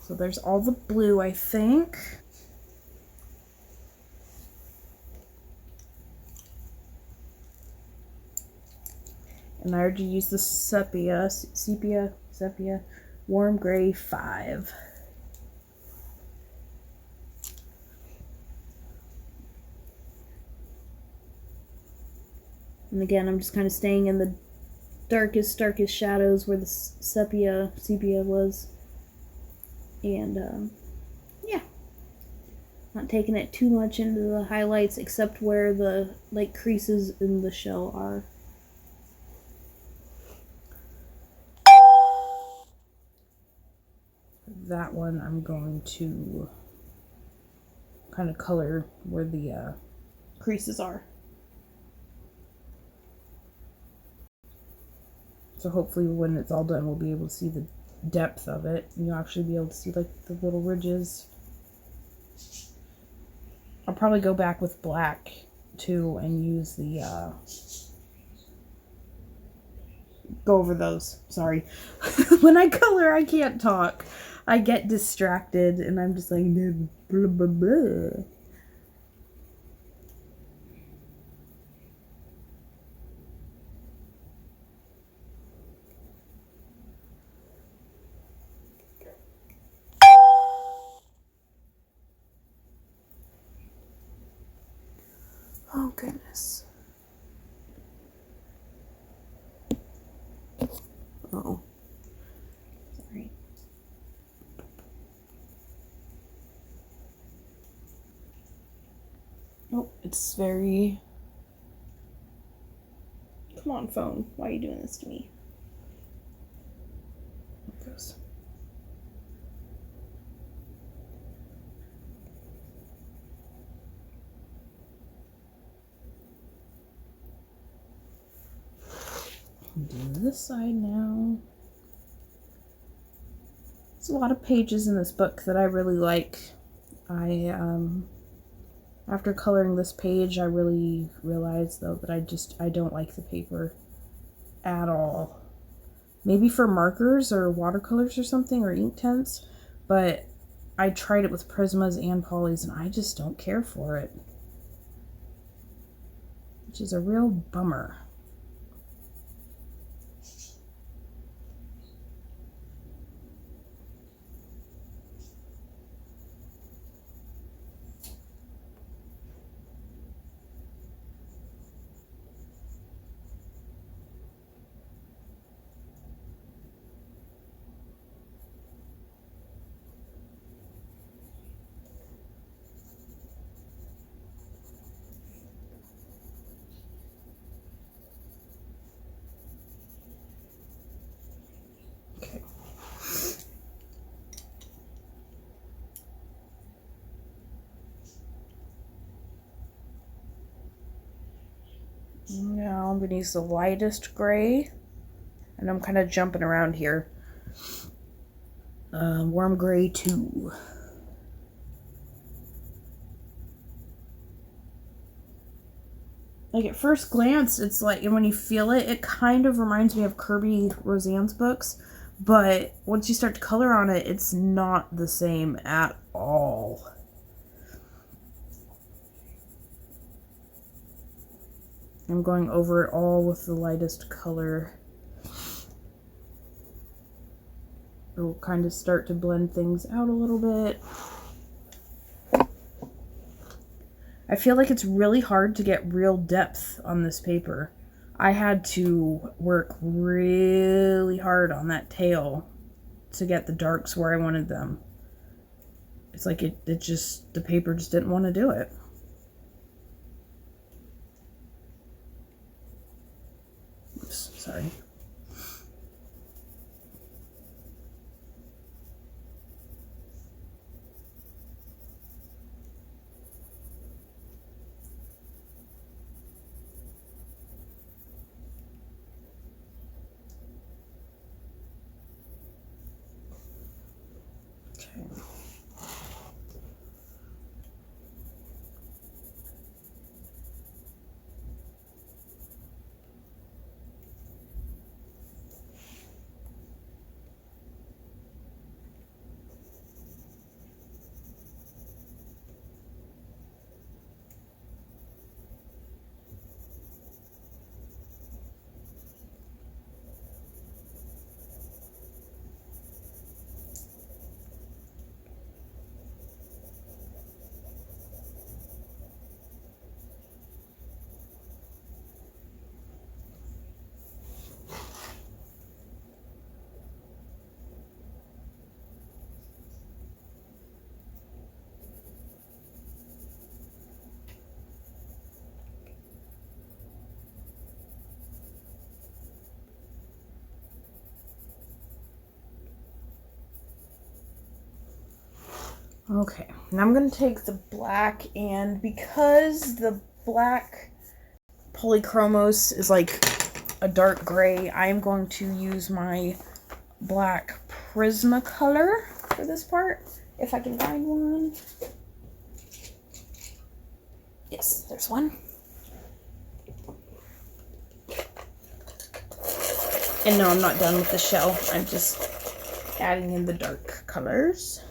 So there's all the blue, I think. And I already used the sepia, warm gray 5. And again, I'm just kind of staying in the darkest shadows where the sepia was. And, yeah. Not taking it too much into the highlights except where the, like, creases in the shell are. That one I'm going to kind of color where the creases are. So hopefully when it's all done, we'll be able to see the depth of it. And you'll actually be able to see, like, the little ridges. I'll probably go back with black, too, and use the, go over those. Sorry. When I color, I can't talk. I get distracted, and I'm just like, blah, blah, blah. Oh, goodness. Oh. Sorry. Oh, it's very... Come on, phone. Why are you doing this to me? It goes. Do this side now. There's a lot of pages in this book that I really like. After coloring this page, I really realized, though, that I don't like the paper at all. Maybe for markers or watercolors or something, or ink tints, but I tried it with Prismas and Polys, and I just don't care for it. Which is a real bummer. Now I'm going to use the lightest gray. And I'm kind of jumping around here. Warm gray 2. Like, at first glance, it's like, and when you feel it, it kind of reminds me of Kirby Roseanne's books. But once you start to color on it, it's not the same at all. I'm going over it all with the lightest color. It will kind of start to blend things out a little bit. I feel like it's really hard to get real depth on this paper. I had to work really hard on that tail to get the darks where I wanted them. It's like it just, the paper just didn't want to do it. Oops, sorry. Okay. Okay, now I'm going to take the black, and because the black polychromos is like a dark gray, I am going to use my black Prismacolor for this part, if I can find one. Yes, there's one. And no, I'm not done with the shell. I'm just adding in the dark colors.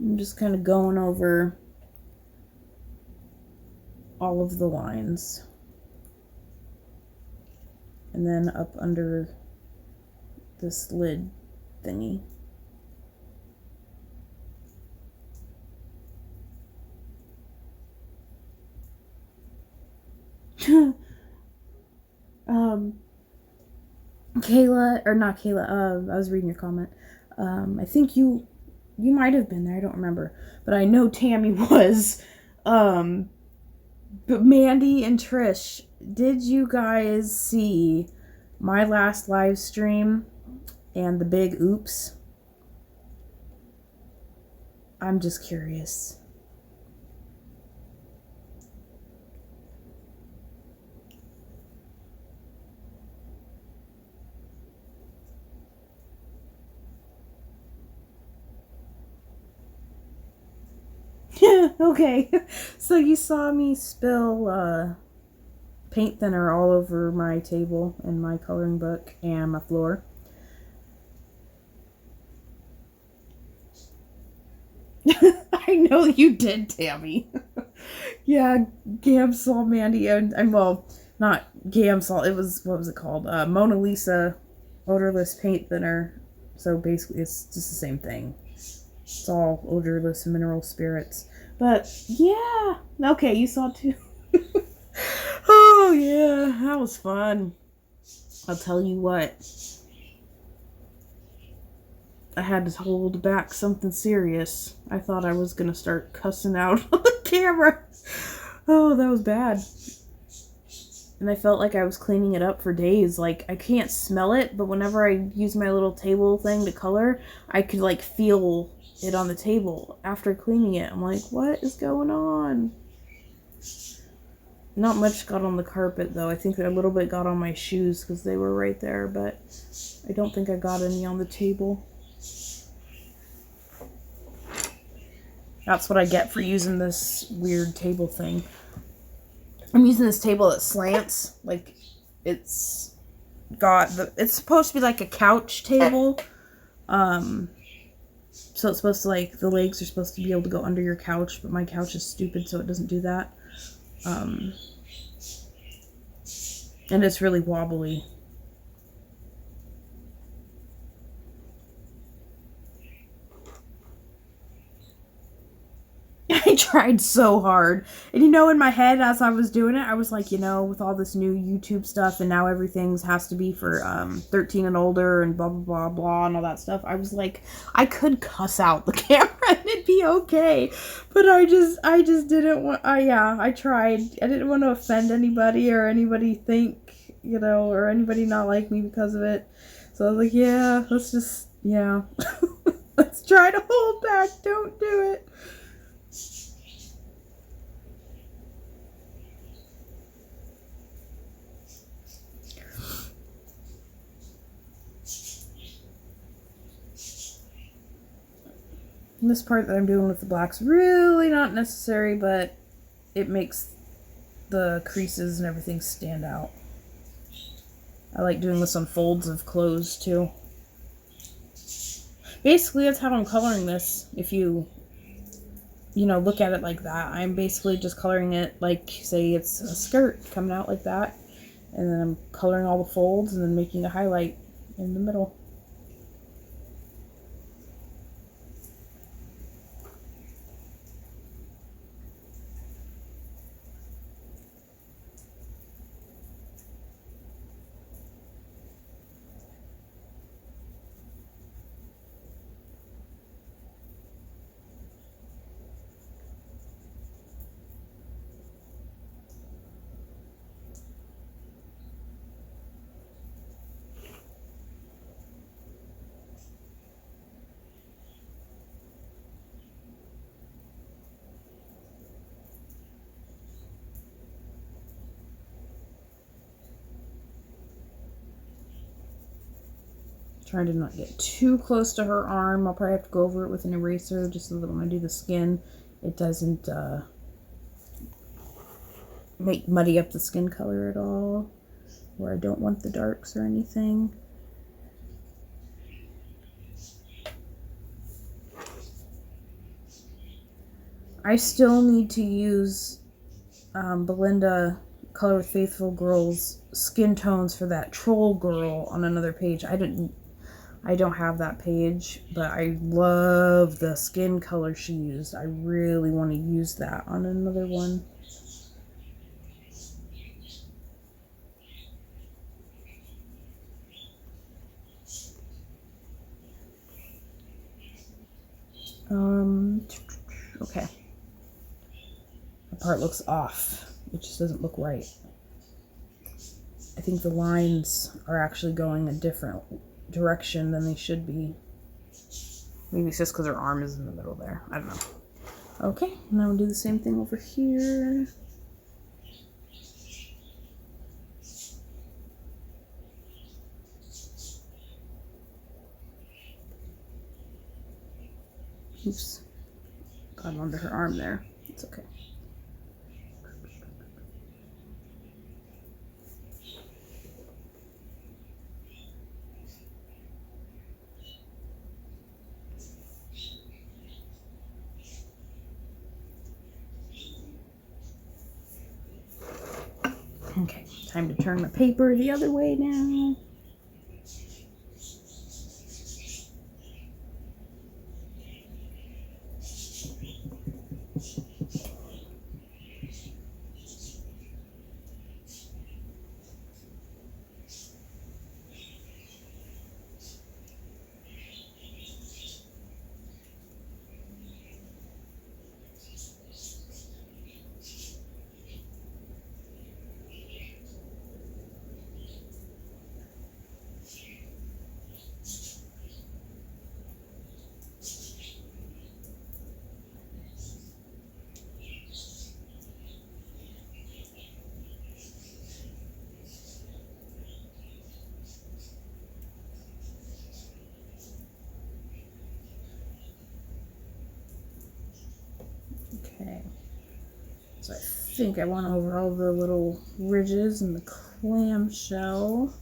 I'm just kind of going over all of the lines. And then up under this lid thingy. Kayla, or not Kayla, I was reading your comment. I think you might have been there, I don't remember. But I know Tammy was. But Mandy and Trish, did you guys see my last live stream and the big oops? I'm just curious. Okay, so you saw me spill paint thinner all over my table and my coloring book and my floor. I know you did, Tammy. Yeah, Gam saw Mandy and well, not Gam saw, it was, what was it called? Mona Lisa odorless paint thinner. So basically it's just the same thing. It's all odorless mineral spirits. But yeah, okay, you saw too. Oh yeah, that was fun. I'll tell you what. I had to hold back something serious. I thought I was gonna start cussing out on the camera. Oh, that was bad. and I felt like I was cleaning it up for days. Like, I can't smell it, but whenever I use my little table thing to color, I could, like, feel it on the table after cleaning it. I'm like, what is going on? Not much got on the carpet, though. I think a little bit got on my shoes because they were right there, but I don't think I got any on the table. That's what I get for using this weird table thing. I'm using this table that slants. Like, it's supposed to be like a couch table. So it's supposed to, like, the legs are supposed to be able to go under your couch, but my couch is stupid, so it doesn't do that. And it's really wobbly. I tried so hard. And in my head as I was doing it, I was like, with all this new YouTube stuff and now everything has to be for 13 and older and blah, blah, blah, blah, and all that stuff. I was like, I could cuss out the camera and it'd be okay. But I just didn't want, I tried. I didn't want to offend anybody or anybody think, or anybody not like me because of it. So I was like, let's try to hold back. Don't do it. And this part that I'm doing with the black's really not necessary, but it makes the creases and everything stand out. I like doing this on folds of clothes too. Basically, that's how I'm coloring this. If you look at it like that, I'm basically just coloring it like, say it's a skirt coming out like that. And then I'm coloring all the folds and then making a highlight in the middle. Trying to not get too close to her arm. I'll probably have to go over it with an eraser just so that when I do the skin, it doesn't muddy up the skin color at all, where I don't want the darks or anything. I still need to use Belinda Color with Faithful Girl's skin tones for that troll girl on another page. I don't have that page, but I love the skin color she used. I really want to use that on another one. Okay. That part looks off. It just doesn't look right. I think the lines are actually going a different direction than they should be. Maybe it's just because her arm is in the middle there. I don't know. Okay, now we'll do the same thing over here. Oops. Got onto her arm there. It's okay. Okay, time to turn the paper the other way now. So I think I want over all the little ridges and the clamshell.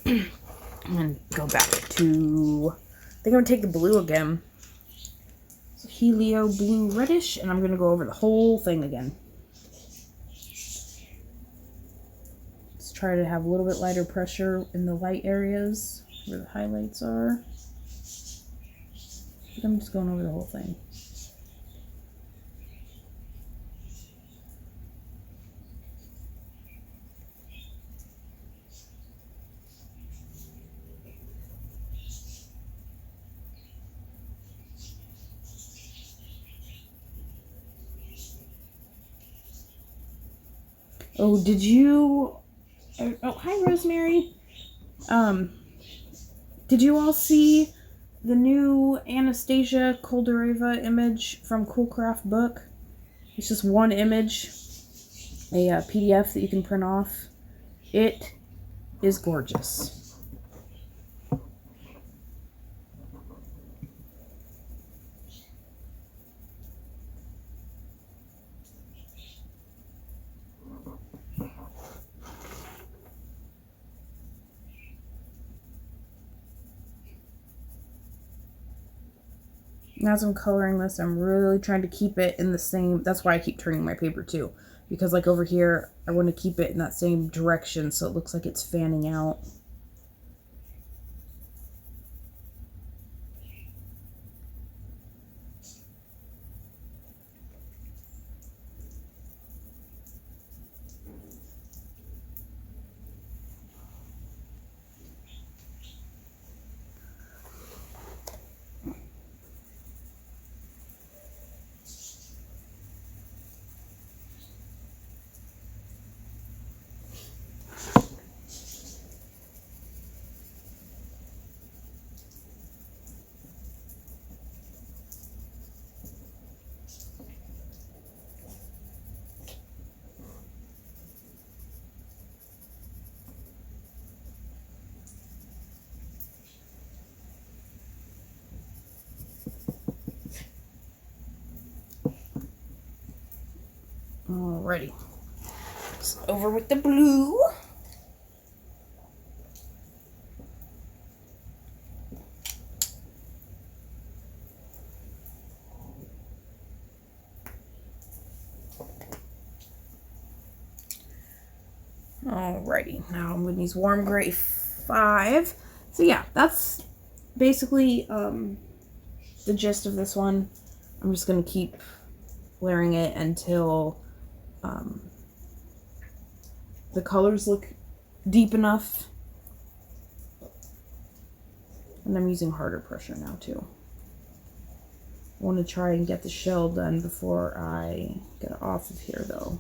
And go back to, I think I'm going to take the blue again. So Helio Blue Reddish, and I'm going to go over the whole thing again. Let's try to have a little bit lighter pressure in the light areas where the highlights are. I'm just going over the whole thing. Oh, did you... Oh, hi, Rosemary. Did you all see the new Anastasia Koldareva image from Coolcraft Book? It's just one image, a PDF that you can print off. It is gorgeous. As I'm coloring this, I'm really trying to keep it in the same, that's why I keep turning my paper too. Because like over here, I want to keep it in that same direction so it looks like it's fanning out. Alrighty. It's over with the blue. Alrighty, now I'm going to use Warm Gray 5. So yeah, that's basically the gist of this one. I'm just going to keep layering it until the colors look deep enough. And I'm using harder pressure now too. I want to try and get the shell done before I get off of here though.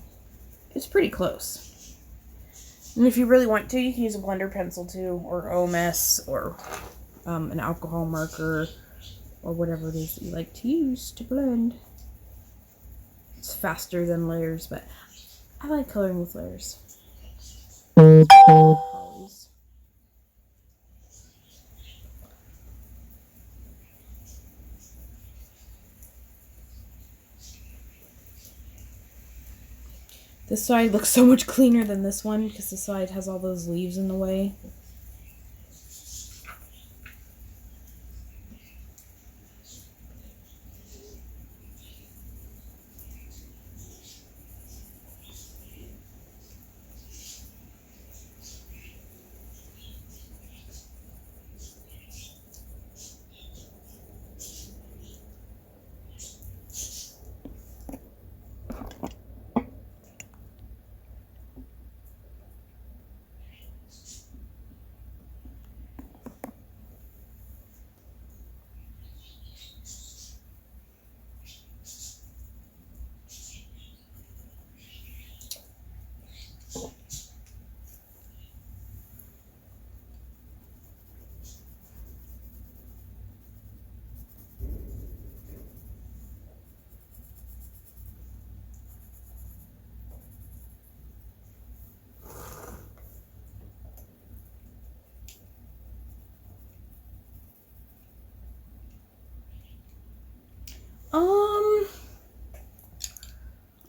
It's pretty close. And if you really want to, you can use a blender pencil too, or OMS, or an alcohol marker, or whatever it is that you like to use to blend. It's faster than layers, but I like coloring with layers. This side looks so much cleaner than this one because this side has all those leaves in the way.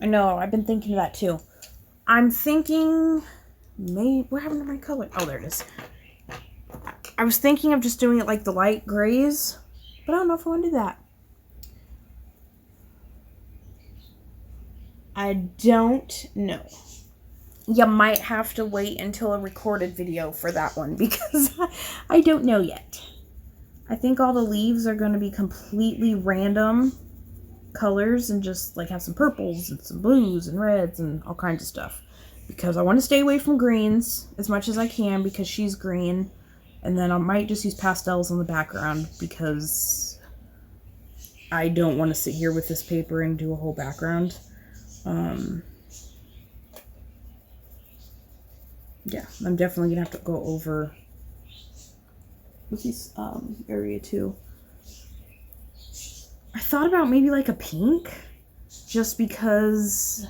I know, I've been thinking of that too. I'm thinking, what happened to my color? Oh, there it is. I was thinking of just doing it like the light grays, but I don't know if I want to do that. I don't know. You might have to wait until a recorded video for that one because I don't know yet. I think all the leaves are going to be completely random colors and just like have some purples and some blues and reds and all kinds of stuff. Because I want to stay away from greens as much as I can because she's green. And then I might just use pastels in the background because I don't want to sit here with this paper and do a whole background. Yeah, I'm definitely going to have to go over with this area too. I thought about maybe like a pink just because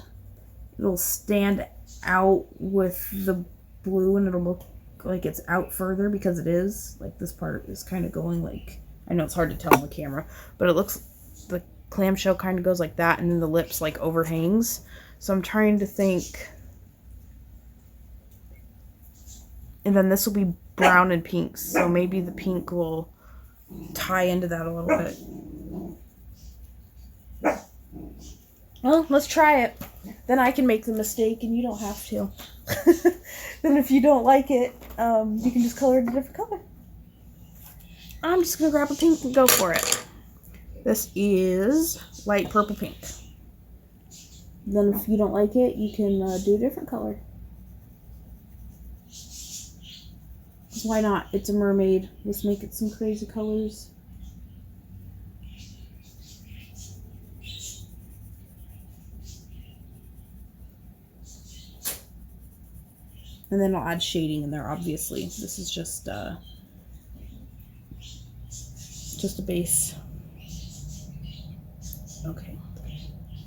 it'll stand out with the blue and it'll look like it's out further because it is. Like this part is kind of going like, I know it's hard to tell on the camera, but it looks, the clamshell kind of goes like that and then the lips like overhangs. So I'm trying to think. And then this will be brown and pink, so maybe the pink will tie into that a little bit. Well, let's try it. Then I can make the mistake and you don't have to. Then if you don't like it, you can just color it a different color. I'm just going to grab a pink and go for it. This is light purple pink. Then if you don't like it, you can do a different color. Why not? It's a mermaid. Let's make it some crazy colors. And then I'll add shading in there, obviously. This is just a base. Okay.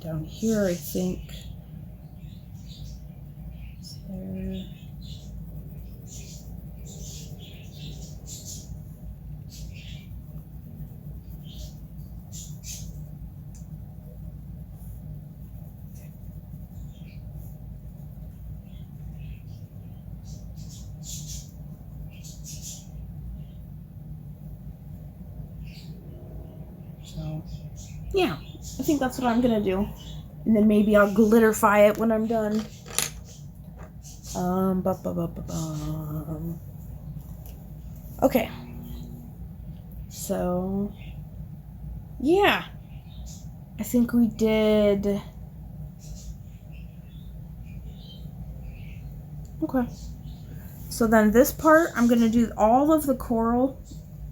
Down here, I think. Is there... So, yeah, I think that's what I'm gonna do. And then maybe I'll glitterify it when I'm done. Okay. So, yeah. I think we did... Okay. So then this part, I'm gonna do all of the coral,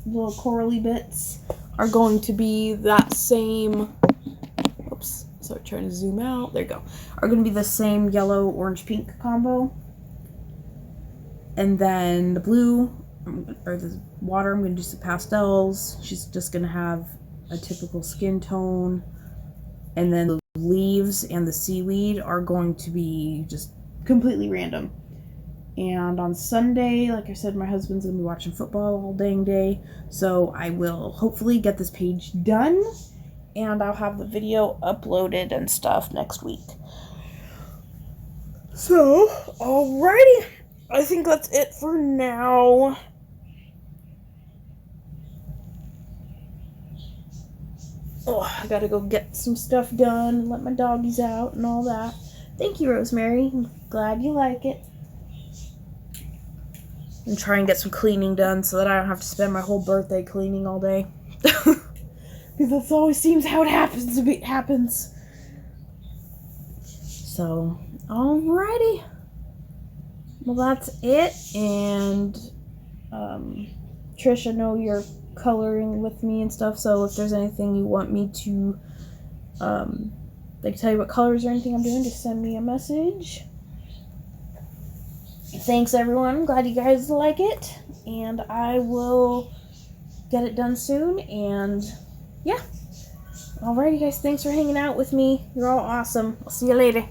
little corally bits are going to be that same, oops, sorry, trying to zoom out, there you go, are going to be the same yellow, orange, pink combo. And then the blue, or the water, I'm going to do some pastels. She's just going to have a typical skin tone. And then the leaves and the seaweed are going to be just completely random. And on Sunday, like I said, my husband's going to be watching football all dang day. So I will hopefully get this page done. And I'll have the video uploaded and stuff next week. So, alrighty. I think that's it for now. Oh, I gotta go get some stuff done and let my doggies out and all that. Thank you, Rosemary. I'm glad you like it. And try and get some cleaning done so that I don't have to spend my whole birthday cleaning all day. Because that's always seems how it happens. So, alrighty. Well, that's it. And, Trish, I know you're coloring with me and stuff, so if there's anything you want me to, like tell you what colors or anything I'm doing, just send me a message. Thanks, everyone. I'm glad you guys like it. And I will get it done soon. And, yeah. Alrighty, guys. Thanks for hanging out with me. You're all awesome. I'll see you later.